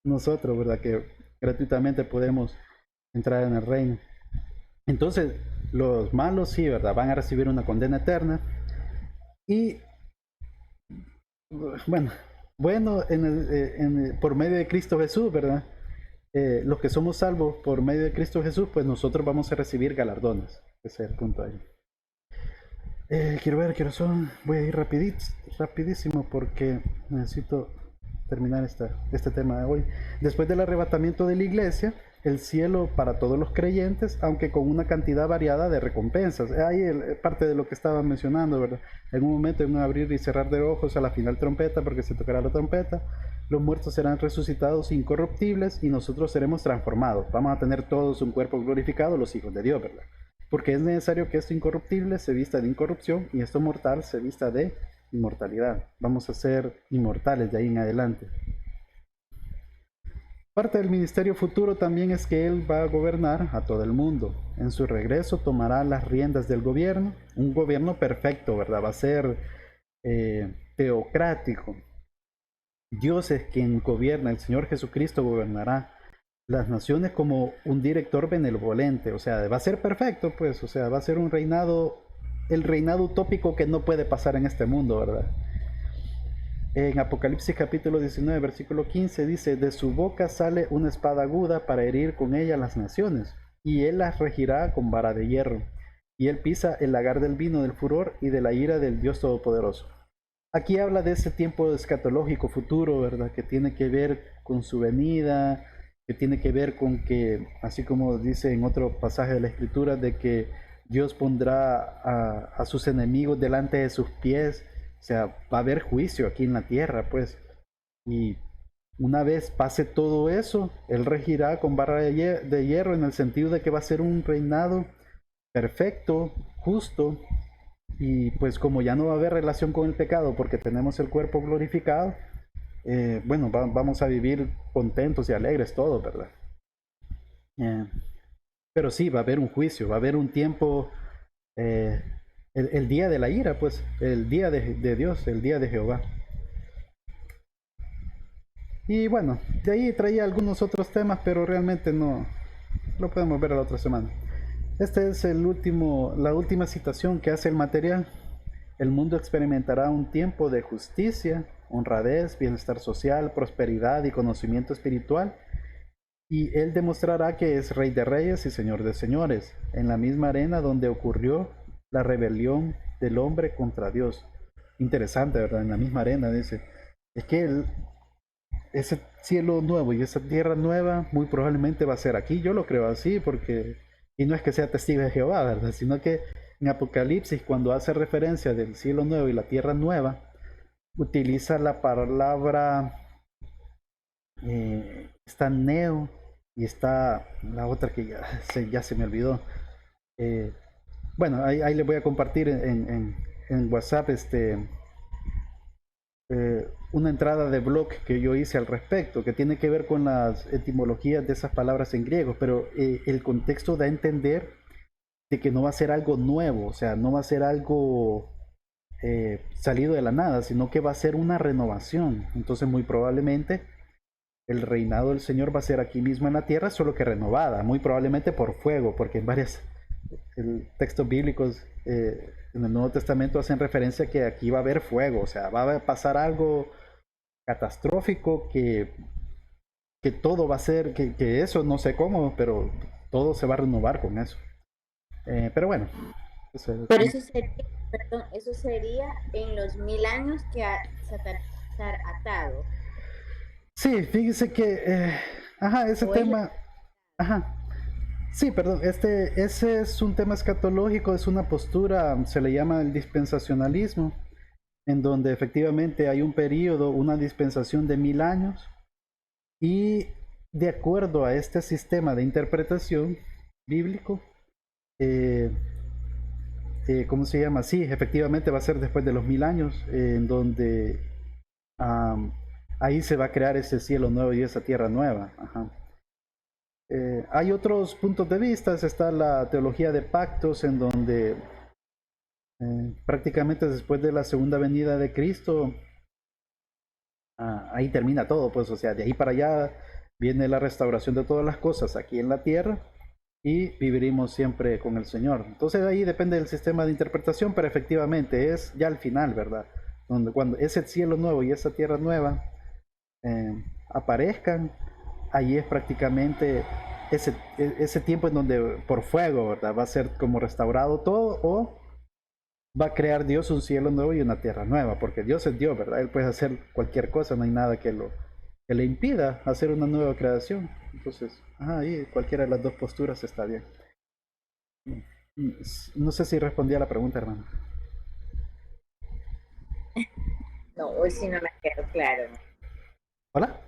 nosotros, ¿verdad? Que gratuitamente podemos entrar en el reino. Entonces, los malos sí, ¿verdad? Van a recibir una condena eterna. Y bueno, por medio de Cristo Jesús, ¿verdad? Los que somos salvos por medio de Cristo Jesús, pues nosotros vamos a recibir galardones. Ese es el punto ahí. Quiero ver qué son. Voy a ir rapidísimo porque necesito terminar este tema de hoy. Después del arrebatamiento de la iglesia, el cielo para todos los creyentes, aunque con una cantidad variada de recompensas. Ahí parte de lo que estaba mencionando, ¿verdad? En un momento, en un abrir y cerrar de ojos, a la final trompeta, porque se tocará la trompeta, los muertos serán resucitados incorruptibles y nosotros seremos transformados. Vamos a tener todos un cuerpo glorificado, los hijos de Dios, ¿verdad? Porque es necesario que esto incorruptible se vista de incorrupción y esto mortal se vista de inmortalidad. Vamos a ser inmortales de ahí en adelante. Parte del ministerio futuro también es que Él va a gobernar a todo el mundo. En su regreso tomará las riendas del gobierno, un gobierno perfecto, ¿verdad? Va a ser teocrático. Dios es quien gobierna, el Señor Jesucristo gobernará las naciones como un director benevolente, o sea, va a ser perfecto, pues, o sea, va a ser un reinado, el reinado utópico que no puede pasar en este mundo, ¿verdad? En Apocalipsis capítulo 19, versículo 15 dice, de su boca sale una espada aguda para herir con ella las naciones, y él las regirá con vara de hierro, y él pisa el lagar del vino del furor y de la ira del Dios Todopoderoso. Aquí habla de ese tiempo escatológico futuro, ¿verdad? Que tiene que ver con su venida, que tiene que ver con que, así como dice en otro pasaje de la Escritura, de que Dios pondrá a sus enemigos delante de sus pies, o sea, va a haber juicio aquí en la tierra, pues, y Una vez pase todo eso, Él regirá con barra de hierro en el sentido de que va a ser un reinado perfecto, justo, y pues como ya no va a haber relación con el pecado porque tenemos el cuerpo glorificado, bueno, vamos a vivir contentos y alegres todos, ¿verdad? Eh, pero sí, va a haber un juicio, va a haber un tiempo, eh, el día de la ira, pues, el día de Dios, el día de Jehová. Y bueno, de ahí traía algunos otros temas, pero realmente no lo podemos ver la otra semana. Este es la última citación que hace el material. El mundo experimentará un tiempo de justicia, honradez, bienestar social, prosperidad y conocimiento espiritual, y él demostrará que es Rey de Reyes y Señor de Señores, en la misma arena donde ocurrió la rebelión del hombre contra Dios. Interesante, ¿verdad? En la misma arena, dice. Es que ese cielo nuevo y esa tierra nueva muy probablemente va a ser aquí. Yo lo creo así porque, y no es que sea testigo de Jehová, ¿verdad? Sino que en Apocalipsis, cuando hace referencia del cielo nuevo y la tierra nueva, utiliza la palabra, está neo y está la otra que ya se me olvidó. Eh, bueno, ahí le voy a compartir en WhatsApp una entrada de blog que yo hice al respecto, que tiene que ver con las etimologías de esas palabras en griego, pero el contexto da a entender de que no va a ser algo nuevo, o sea, no va a ser algo salido de la nada, sino que va a ser una renovación. Entonces, muy probablemente el reinado del Señor va a ser aquí mismo en la tierra, solo que renovada, muy probablemente por fuego, porque en varios textos bíblicos en el Nuevo Testamento hacen referencia que aquí va a haber fuego, o sea, va a pasar algo catastrófico que todo va a ser, que eso no sé cómo, pero todo se va a renovar con eso. Pero bueno. Pero eso sería, perdón, eso sería en los 1000 años que Satanás estar atado. Sí, fíjese que, ajá, ese O tema, ajá, sí, perdón, ese es un tema escatológico, es una postura, se le llama el dispensacionalismo, en donde efectivamente hay un periodo, una dispensación de 1000 años, y de acuerdo a este sistema de interpretación bíblico, eh, ¿cómo se llama? Sí, efectivamente va a ser después de los 1000 años, en donde am, ahí se va a crear ese cielo nuevo y esa tierra nueva. Ajá. Hay otros puntos de vista, está la teología de pactos, en donde prácticamente después de la segunda venida de Cristo, ahí termina todo, pues, o sea, de ahí para allá viene la restauración de todas las cosas aquí en la tierra y viviremos siempre con el Señor. Entonces ahí depende del sistema de interpretación, pero efectivamente es ya al final, ¿verdad? Donde cuando ese cielo nuevo y esa tierra nueva aparezcan, ahí es prácticamente ese tiempo en donde por fuego, ¿verdad? Va a ser como restaurado todo, o va a crear Dios un cielo nuevo y una tierra nueva, porque Dios es Dios, ¿verdad? Él puede hacer cualquier cosa, no hay nada que le impida hacer una nueva creación. Entonces, ahí cualquiera de las dos posturas está bien. No sé si respondí a la pregunta, hermano. no, hoy sí no me quedó claro. ¿Hola?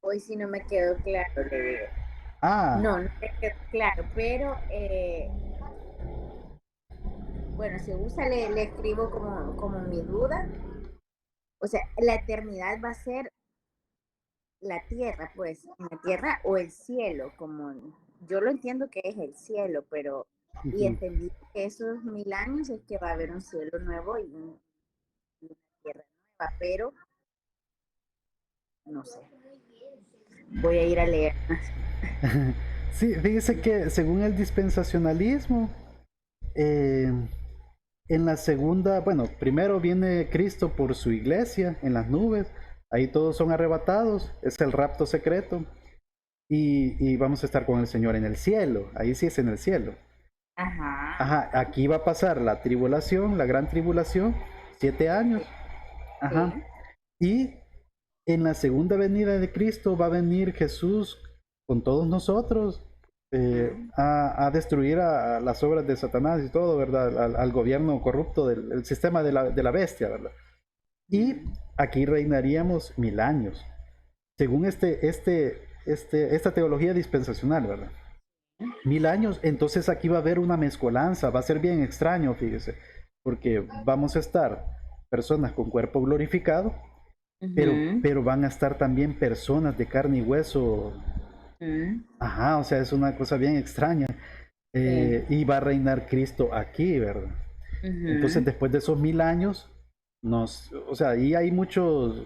Hoy sí no me quedó claro, le digo. Ah, No me quedó claro, pero bueno, si gusta le escribo como mi duda. O sea, la eternidad va a ser la tierra, pues, en la tierra o el cielo, como yo lo entiendo que es el cielo, pero y entendí que esos 1000 años es que va a haber un cielo nuevo y una tierra nueva, pero no sé. Voy a ir a leer más. sí, fíjese que según el dispensacionalismo, eh, en la segunda, bueno, primero viene Cristo por su iglesia en las nubes, ahí todos son arrebatados, es el rapto secreto, y vamos a estar con el Señor en el cielo, ahí sí es en el cielo. Ajá. Ajá, aquí va a pasar la tribulación, la gran tribulación, 7 años, ajá, Sí. y en la segunda venida de Cristo va a venir Jesús con todos nosotros a destruir a las obras de Satanás y todo, ¿verdad? Al gobierno corrupto del sistema de la bestia, ¿verdad? Y aquí reinaríamos 1000 años. según esta teología dispensacional, ¿verdad? 1000 años, entonces aquí va a haber una mezcolanza, va a ser bien extraño, fíjese, porque vamos a estar personas con cuerpo glorificado, Ujú, pero van a estar también personas de carne y hueso. ujú, Ajá, o sea, es una cosa bien extraña. sí, Y va a reinar Cristo aquí, ¿verdad? Entonces, ujú, después de esos 1000 años, o sea, y hay muchos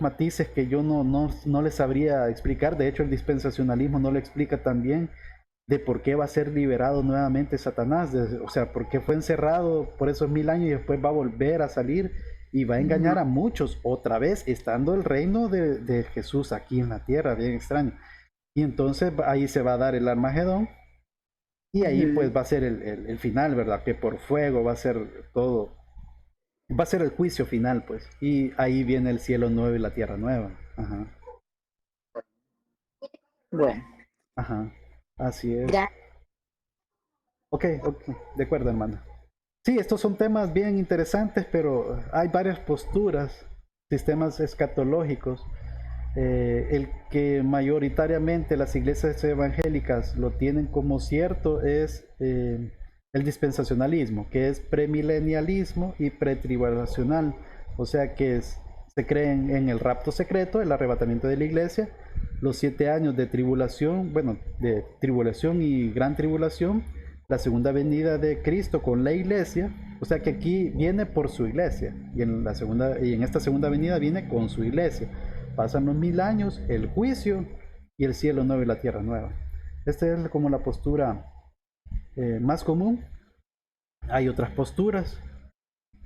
matices que yo no les sabría explicar. De hecho, el dispensacionalismo no le explica también de por qué va a ser liberado nuevamente Satanás. O sea, por qué fue encerrado por esos 1000 años y después va a volver a salir y va a engañar ujú, a muchos otra vez, estando el reino de Jesús aquí en la tierra, bien extraño. Y entonces ahí se va a dar el Armagedón y ahí ujú. pues va a ser el final, ¿verdad? Que por fuego va a ser todo, va a ser el juicio final, pues. Y ahí viene el cielo nuevo y la tierra nueva. Ajá, Bueno, ajá, así es. gracias. Ok, ok, de acuerdo, hermano. Sí, estos son temas bien interesantes, pero hay varias posturas, sistemas escatológicos. El que mayoritariamente las iglesias evangélicas lo tienen como cierto es el dispensacionalismo, que es premilenialismo y pretribulacional. O sea que se creen en el rapto secreto, el arrebatamiento de la iglesia, los 7 años de tribulación, bueno, de tribulación y gran tribulación, la segunda venida de Cristo con la iglesia. O sea que aquí viene por su iglesia y en esta segunda venida viene con su iglesia. Pasan los 1000 años, el juicio y el cielo nuevo y la tierra nueva. Esta es como la postura más común. Hay otras posturas.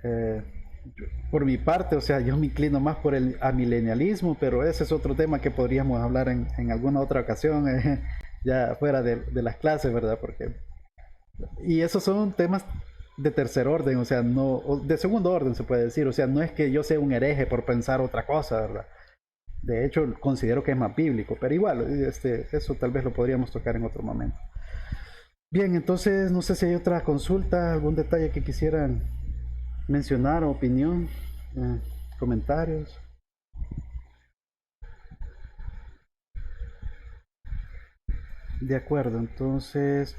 eh, por mi parte, o sea, yo me inclino más por el amilenialismo, pero ese es otro tema que podríamos hablar en alguna otra ocasión, ya fuera de las clases, ¿verdad? Y esos son temas de tercer orden, o sea, no, de segundo orden se puede decir, o sea, no es que yo sea un hereje por pensar otra cosa, ¿verdad? De hecho, considero que es más bíblico, pero igual, eso tal vez lo podríamos tocar en otro momento. Bien, entonces no sé si hay otra consulta, algún detalle que quisieran mencionar, opinión, eh, comentarios. De acuerdo, entonces